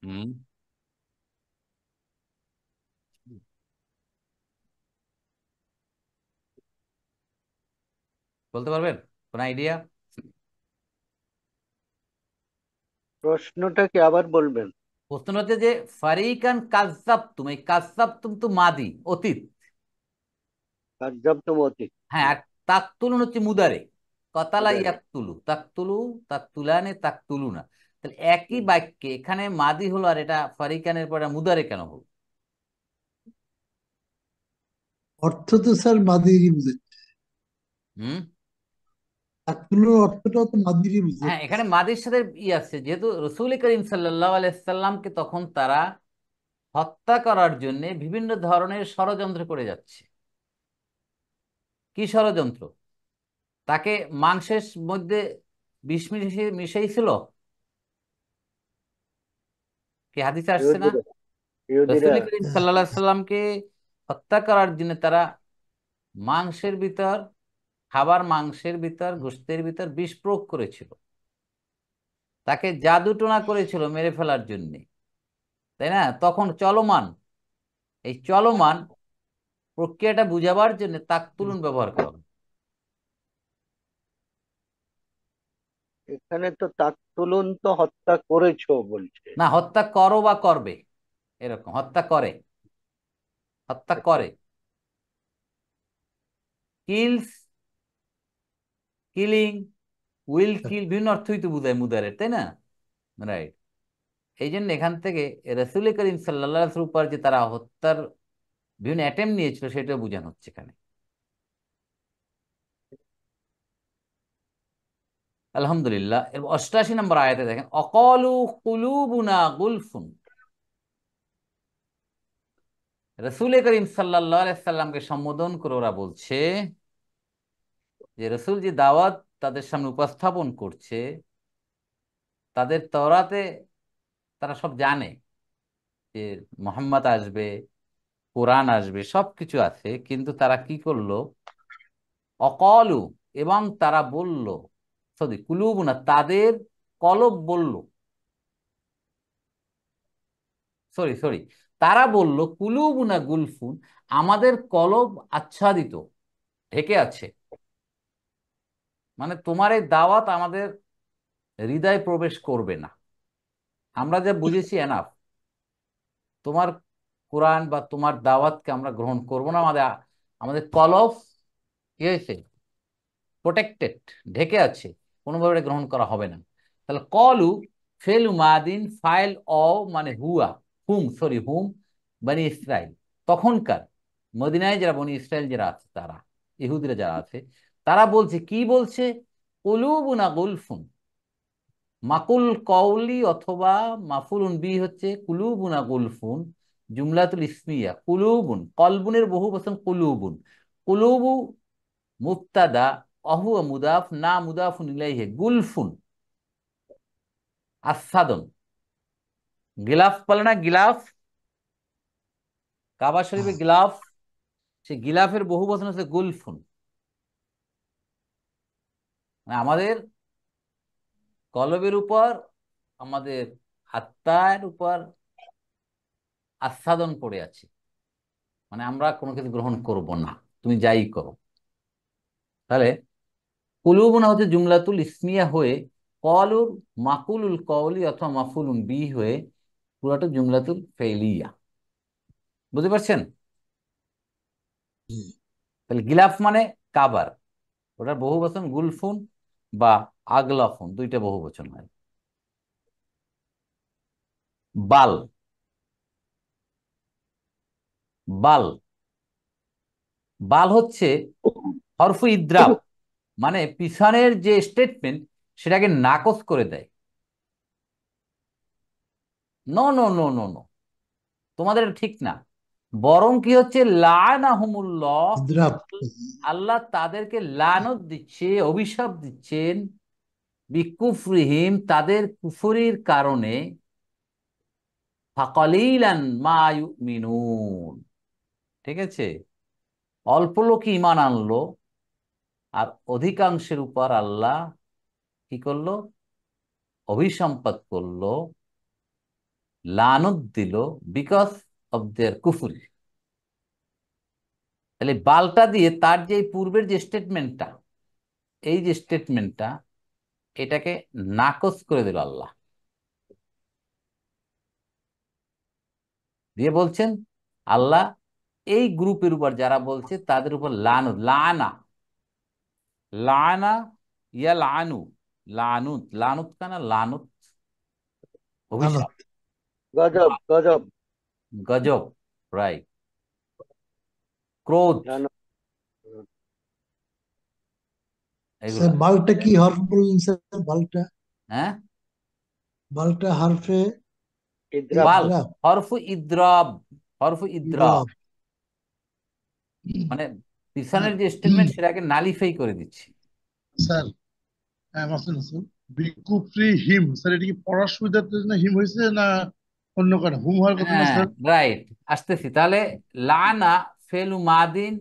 হুম, বলতে পারবেন কোন আইডিয়া? প্রশ্নটা কি আবার বলবেন? প্রশ্ন হচ্ছে যে ফারিকান কাযযাবতুম, এই কাযযাবতুম তো মাদি অতীত, কার্যপ্তম অতীত। হ্যাঁ, আর তাকতুলুন হচ্ছে মুদারে। কতালা উদারে। ইয়াকতুলু, তাকতুলু, তাকতুলানে, তাকতুলুনা। তাহলে একই বাক্যে এখানে মাদি হলো আর এটা ফারিকানের পরে মুদারে কেন হলো? অর্থ তো স্যার মাদিরই বুঝাচ্ছে, হুম, তাকতুলুর অর্থটাও তো মাদিরই হ্যাঁ, বুঝাচ্ছে। এখানে মাদির সাথে আছে যেহেতু রসুল করিম সাল্লাল্লাহু আলাইহি সাল্লামকে তখন তারা হত্যা করার জন্য বিভিন্ন ধরনের ষড়যন্ত্র করে যাচ্ছে। কি ষড়যন্ত্র? তাকে মাংসের মধ্যে বিষ মিশাইছিল, কি হাদিসে আসছে না? ইহুদিরা ইহুদিরা রসুল করিম সাল্লাল্লাহু আলাইহি সাল্লামকে হত্যা করার জন্য তারা মাংসের ভিতর, খাবার মাংসের ভিতর, গোশতের ভিতর বিষ প্রয়োগ করেছিল, তাকে জাদুটোনা করেছিল মেরে ফেলার জন্য, তাই না? তখন চলমান, এই চলমান প্রক্রিয়াটা বুঝাবার জন্য তাকতুলুন ব্যবহার করা হয়। এখানে তো তাকতুলুন তো হত্যা করেছো বলছে। না, হত্যা করো বা করবে, এরকম হত্যা করে, হত্যা আচ্ছা। করে, কিলস, কিলিং, উইল কিল, বিভিন্ন অর্থই তো বোঝায় মুদারের, তাই না? রাইট। এই জন্য এখান থেকে রসুল করিম সাল্লাল্লাহু আলাইহি ওয়াসাল্লামের উপর যে তারা হত্যার বিভিন্ন অ্যাটেম্প নিয়েছিল সেটা বোঝানো হচ্ছে এখানে। আলহামদুলিল্লাহ। এর 88 নম্বর আয়াতে দেখেন, অকালু কুলুবুনা গুলফুন। রসুল করিম সাল্লাল্লাহু আলাইহি সাল্লামকে সম্বোধন করে ওরা বলছে যে রসুল যে দাওয়াত তাদের সামনে উপস্থাপন করছে, তাদের তওরাতে তারা সব জানে যে মোহাম্মদ আসবে, কোরআন আসবে, সবকিছু আছে, কিন্তু তারা কি করলো? অকলু, এবং তারা বলল, সরি কুলুবু না, তাদের কলব বলল, সরি সরি, তারা বলল কুলুবু না গুলফুন, আমাদের কলব আচ্ছাদিত, ঢেকে আছে। মানে তোমার এই দাওয়াত আমাদের হৃদয়ে প্রবেশ করবে না, আমরা যা বুঝেছি এনাফ, তোমার কোরআন বা তোমার দাওয়াতকে আমরা গ্রহণ করব না, আমাদের আমাদের কলব কি হয়েছে? প্রোটেক্টেড, ঢেকে আছে, কোনোভাবে এটা গ্রহণ করা হবে না। তাহলে কলু ফেল মাদিন ফাইল অ, মানে হুয়া, হুম, সরি হুম, বনি ইসরাইল, তখনকার মদিনায় যারা বনি ইসরাইল যারা আছে তারা, ইহুদিরা যারা আছে, তারা বলছে, কি বলছে? কুলুবুনা গুলফুন, মাকুল কওলি অথবা মাফুলুন বি হচ্ছে কুলুবুনা গুলফুন, জুমলাতুল ইসমিয়া, কুলুবুন কলবুনের বহু বচন কুলুবুন, কুলুবু মুবতাদা, অহু মুদাফ না মুদাফুন ইলাইহি, গুলফুন আচ্ছাদন, গিলাফ বলে না, গিলাফ, কাবা শরীফে গিলাফ, সে গিলাফের বহু বচন হচ্ছে গুলফুন। মানে আমাদের কলবের উপর, আমাদের আত্মার উপর আচ্ছাদন পড়ে আছে, মানে আমরা কোনো কিছু গ্রহণ করব না, তুমি যাই করো। তাহলে কুলুবুনা হচ্ছে জুমলাতুল ইসমিয়া হয়ে কলুর মাকুলুল কওলি অথবা মাফুলুন বি হয়ে পুরাটা জুমলাতুল ফেলিয়া। বুঝতে পারছেন? তাহলে গিলাফ মানে কাবার, ওটার বহু বচন গুলফুন বা আগলাফুন, দুইটা বহু বচন হয়। বাল, বাল, বাল হচ্ছে হরফু ইদ্রাব, মানে পিছনের যে স্টেটমেন্ট সেটাকে নাকচ করে দেয়। No no no no no, তোমাদের এটা ঠিক না। বরং কি হচ্ছে, লাআনাহুমুল্লাহ, ইদ্রাব। আল্লাহ তাদেরকে লানত দিচ্ছে, অভিশাপ দিচ্ছেন, বিকুফরিহিম, তাদের কুফরির কারণে, ফাকালিলান মা ইউমিনুন, ঠিক আছে, অল্প লোক ঈমান আনলো আর অধিকাংশের উপর আল্লাহ কি করলো, অভিসম্পাত করলো, লানত দিল, বিকজ অফ দেয়ার কুফরি। তাহলে বালটা দিয়ে তার যে পূর্বের যে স্টেটমেন্টটা, এই যে স্টেটমেন্টটা, এটাকে নাকচ করে দিল আল্লাহ। দিয়ে বলছেন আল্লাহ এই গ্রুপের উপর যারা বলছে তাদের উপর লানত, লানা, লানা, ইয়া লানু, লানুত, লানুত কানা লানুত, লানত। অভিশাপ, গজব গজব। গজব, রাইট, ক্রোধ, লানত। এগুলা। স্যার বালটা কি হরফ বললেন স্যার? বালটা, হ্যাঁ, বালটা হরফে ইদ্রাব। বাল, ইদ্রাব। হরফু ইদ্রাব, হরফু ইদ্রাব, ইদ্রাব। মানে স্যার পিছনের যে স্টেটমেন্ট সেটাকে নালিফাই করে দিচ্ছে। স্যার মাসুদ হাসান, বিকুফরি হিম স্যার, এটা কি পড়ার সুবিধার জন্য হিম হয়েছে না অন্য কারণে? হুম হওয়ার কথা না হ্যাঁ, স্যার? রাইট, আসতেছি তাহলে। লানা ফেলু মাদিন,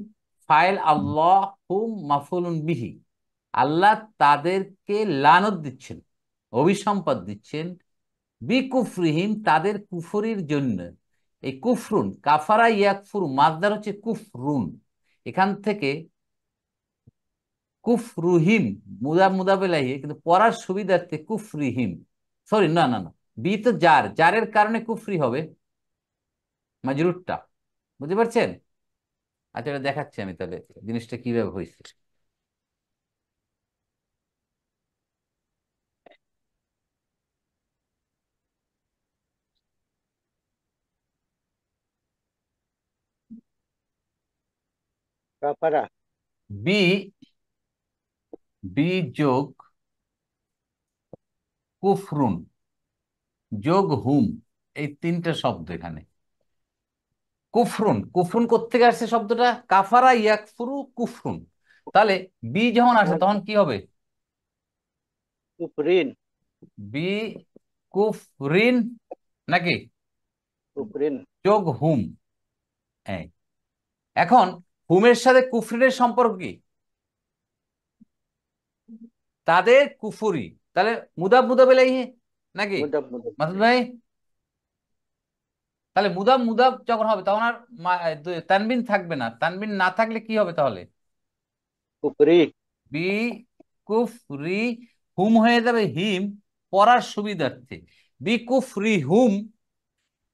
ফাইল আল্লাহ, হুম মাফুলুন বিহি, আল্লাহ তাদেরকে লানত দিচ্ছেন, অভিসম্পদ দিচ্ছেন, বিকুফরিহিম, তাদের কুফরির জন্য। এই কুফরুন, কাফারা ইয়াকফুর, মাসদার হচ্ছে কুফরুন, এখান থেকে কুফরুহিম, মুদাফ কিন্তু পড়ার সুবিধার্থে কুফরিহিম, সরি, না না না, বি তো জার, জারের কারণে কুফরি হবে মাজরুরটা, বুঝতে পারছেন? আচ্ছা, এটা দেখাচ্ছি আমি তাহলে জিনিসটা কিভাবে হয়েছে। কাফারা। বি, বি যোগ কুফরুন যোগ হুম, এই তিনটা শব্দ এখানে। কুফরুন, কুফরুন কোত্থেকে আসছে শব্দটা? কাফারা ইয়াকফুরু কুফরুন। তাহলে বি যখন আসে তখন কি হবে? কুফরিন। বি কুফরিন, নাকি কুফরিন। যোগ হুম। এই, এখন হুমের সাথে কুফরিনের সম্পর্ক কি? তাদের কুফুরি, তাহলে মুদাব মুদাব ইলাইহি, নাকি মুদাব মুদাব। মাসুদ ভাই? তাহলে মুদাব মুদাব যখন হবে তখন আর তানবিন থাকবে না, তানবিন না থাকলে কি হবে তাহলে? কুফরি। বি কুফরি, হুম হয়ে যাবে হিম, পড়ার সুবিধার্থে। বি কুফরি হুম,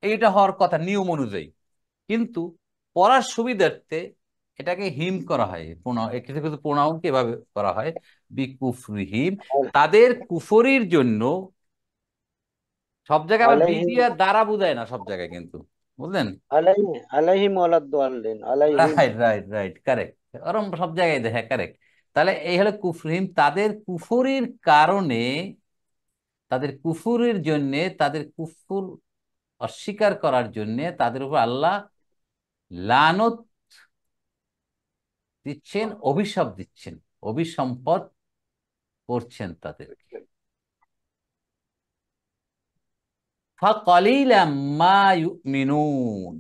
এইটা হওয়ার কথা নিয়ম অনুযায়ী, কিন্তু পড়ার সুবিধার্থে এটাকে হিম করা হয়, কিছু কিছু প্রোনাউনকে এভাবে করা হয়, বি কুফরি হিম, তাদের কুফরির জন্য। সব জায়গায় আবার বি আলাইহিম। দিয়া দ্বারা বুঝায় না সব জায়গায় কিন্তু, বুঝলেন? আলাইহিম আলাইহিম ওয়ালাদ-দাল্লিন। আলাইহিম। রাইট রাইট রাইট, কারেক্ট, ওরম সব জায়গায় দেখে, কারেক্ট। তাহলে এই হলো কুফরিম, তাদের কুফরির কারণে, তাদের কুফুরির জন্য, তাদের কুফুর অস্বীকার করার জন্য তাদের উপর আল্লাহ লানত দিচ্ছেন, অভিশাপ দিচ্ছেন, অভিসম্পদ করছেন তাদেরকে। ফাকালিলাম মা ইউমিনুন,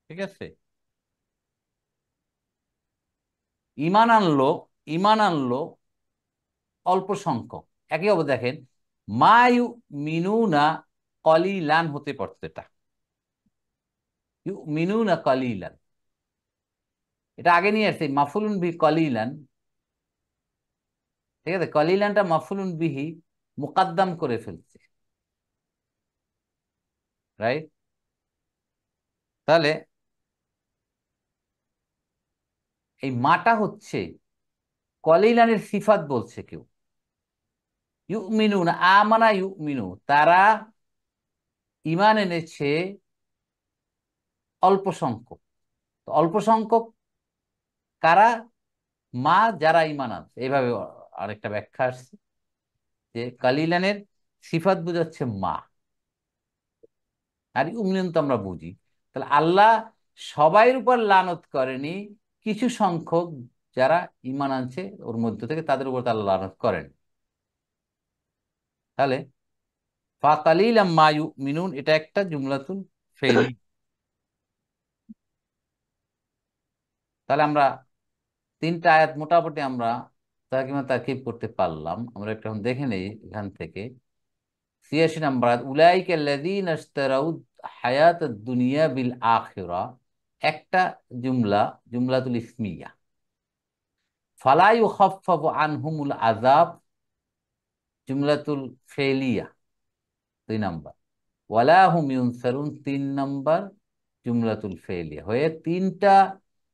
ঠিক আছে, ঈমান আনলো, ঈমান আনলো অল্প সংখ্যক। একই অবস্থা দেখেন, মা ইউমিনুনা কলিলান হতে পারত, এটা ইউমিনুনা কলিলান, এটা আগে নিয়ে আসছে মাফুলুন বি কলিলান, ঠিক আছে, কলিলানটা মাফুলুন বিহি মুকাদ্দাম করে ফেলছে, রাইট? তাহলে এই মাটা হচ্ছে কলিলানের সিফাত, বলছে কেউ ইউমিনুনা, আমানা ইউমিনু, তারা ঈমান এনেছে অল্প সংখ্যক। তো অল্প সংখ্যক কারা? মা যারা ঈমান আনছে, এইভাবে আরেকটা ব্যাখ্যা আসছে যে কালিলানের সিফাত বোঝাচ্ছে মা, আর ইউমিনুন তো আমরা বুঝি। তাহলে আল্লাহ সবাইয়ের উপর লানত করেনি, কিছু সংখ্যক যারা ঈমান আনছে ওর মধ্য থেকে তাদের উপর আল্লাহ লানত করেন। তাহলে ফাকালিলাম মা ইউমিনুন এটা একটা জুমলাতুল ফেইলি। তাহলে আমরা তিনটা আয়াত মোটামুটি আমরা তাকিব করতে পারলাম। আমরা একটু এখন দেখে নেই এখান থেকে ৮৬ নম্বর আয়াত, উলাইকা আল্লাযীনা ইশতারাউ হায়াতাদ দুনিয়া বিল আখিরা, একটা জুমলা, জুমলাতুল ইসমিয়া। ফালা ইউখাফফাফু আনহুমুল আযাব, জুমলাতুল ফেলিয়া ২ নম্বর। ওয়ালা হুম ইউনসারুন ৩ নম্বর জুমলাতুল ফেলিয়া, হয়ে তিনটা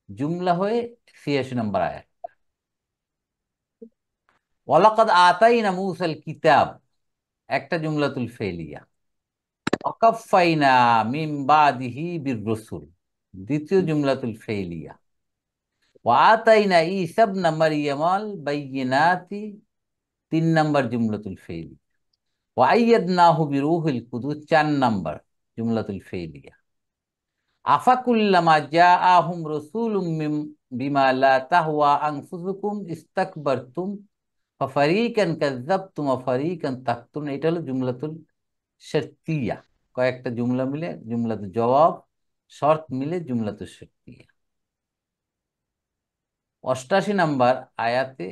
জুমলা হয়ে ৮৬ নম্বর আয়াত। ওয়ালাকাদ আতাইনা মূসাল কিতাব, একটা জুমলাতুল ফেলিয়া। ওয়াকাফাইনা মিন বাদিহি বির রাসূল, দ্বিতীয় জুমলাতুল ফেলিয়া। ওয়া আতাইনা ঈসা ইবনা মারইয়ামাল বাইয়িনাতি, ৩ নম্বর জুমলাতুল ফেলিয়া। ওয়া আইয়াদনাহু বিরূহিল কুদুস, ৪ নম্বর জুমলাতুল ফেলিয়া। আফাকুল্লামা জাআহুম রাসূলুম বিমা লা তাহওয়া আনফুসুকুম ইস্তাকবারতুম ফাফারিকান কাযযাবতুম ওয়া ফারিকান তাকতুন, এটা হলো জুমলাতুল শারতিয়া। কয়েকটা জুমলা মিলে জুমলাতুল জবাব, শর্ত মিলে জুমলাতুল শারতিয়া। ৮৮ নম্বর আয়াতে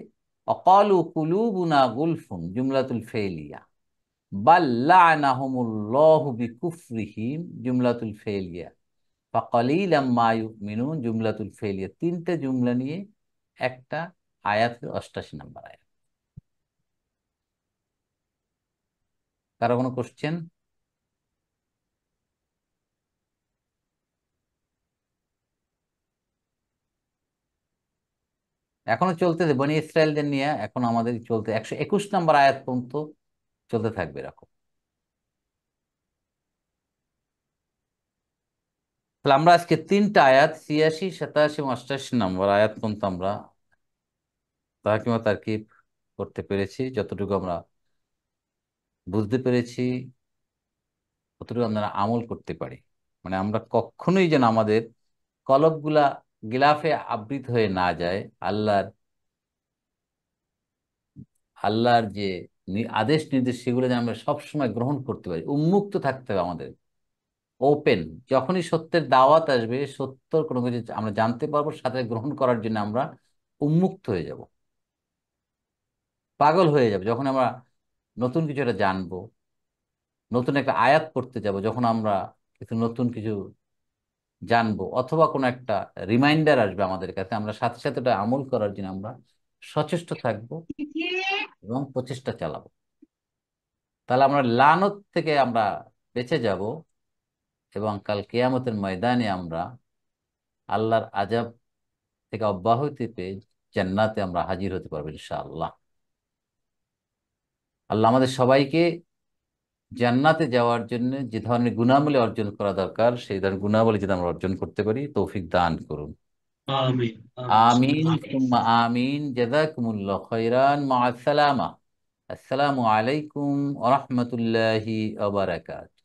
অকালু কুলুবুনা গুলফুন, জুমলাতুল ফেলিয়া। বাল লাআনাহুমুল্লাহু বিকুফরিহিম, জুমলাতুল ফেলিয়া। ফাকালিলাম মা ইউমিনুন, জুমলাতুল ফেলিয়া। তিনটে জুমলা নিয়ে একটা আয়াতের ৮৮ নম্বর আয়াত। কারো কোনো কোশ্চেন? এখনো চলতেছে বনি ইসরায়েলদের নিয়ে, এখন আমাদের চলতে ১২১ নম্বর আয়াত পর্যন্ত চলতে থাকবে এরকম। তাহলে আমরা আজকে তিনটা আয়াত ৮৬, ৮৭ এবং ৮৮ নম্বর আয়াত পর্যন্ত আমরা তাহকিমা তারকিব করতে পেরেছি। যতটুকু আমরা বুঝতে পেরেছি ততটুকু আমরা আমল করতে পারি। মানে আমরা কখনোই যেন আমাদের কলবগুলা গিলাফে আবৃত হয়ে না যায়। আল্লাহর যে আদেশ নির্দেশ সেগুলো যেন আমরা সবসময় গ্রহণ করতে পারি। উন্মুক্ত থাকতে হবে আমাদের, ওপেন। যখনই সত্যের দাওয়াত আসবে, সত্যর কোনো কিছু আমরা জানতে পারবো, সাথে গ্রহণ করার জন্য আমরা উন্মুক্ত হয়ে যাব, পাগল হয়ে যাব। যখন আমরা নতুন কিছু একটা জানবো, নতুন একটা আয়াত পড়তে যাব, যখন আমরা কিছু নতুন কিছু জানবো, অথবা কোনো একটা রিমাইন্ডার আসবে আমাদের কাছে, আমরা সাথে সাথে ওটা আমল করার জন্য আমরা সচেষ্ট থাকবো এবং প্রচেষ্টা চালাবো। তাহলে আমরা লানত থেকে আমরা বেঁচে যাব এবং কাল কিয়ামতের ময়দানে আমরা আল্লাহর আযাব থেকে অব্যাহতি পেয়ে জান্নাতে আমরা হাজির হতে পারবো ইনশাআল্লাহ। আল্লাহ আমাদের সবাইকে জান্নাতে যাওয়ার জন্য যে ধরনের গুণাবলী অর্জন করা দরকার, সেই ধরনের গুণাবলী যদি আমরা অর্জন করতে পারি, তৌফিক দান করুন। আমিন আমিন আমিন আমিন। সুম্মা আমিন। জাযাকুমুল্লাহু খাইরান। মা আসসালামা। আসসালামু আলাইকুম ওয়া রাহমাতুল্লাহি ওয়া বারাকাতুহু।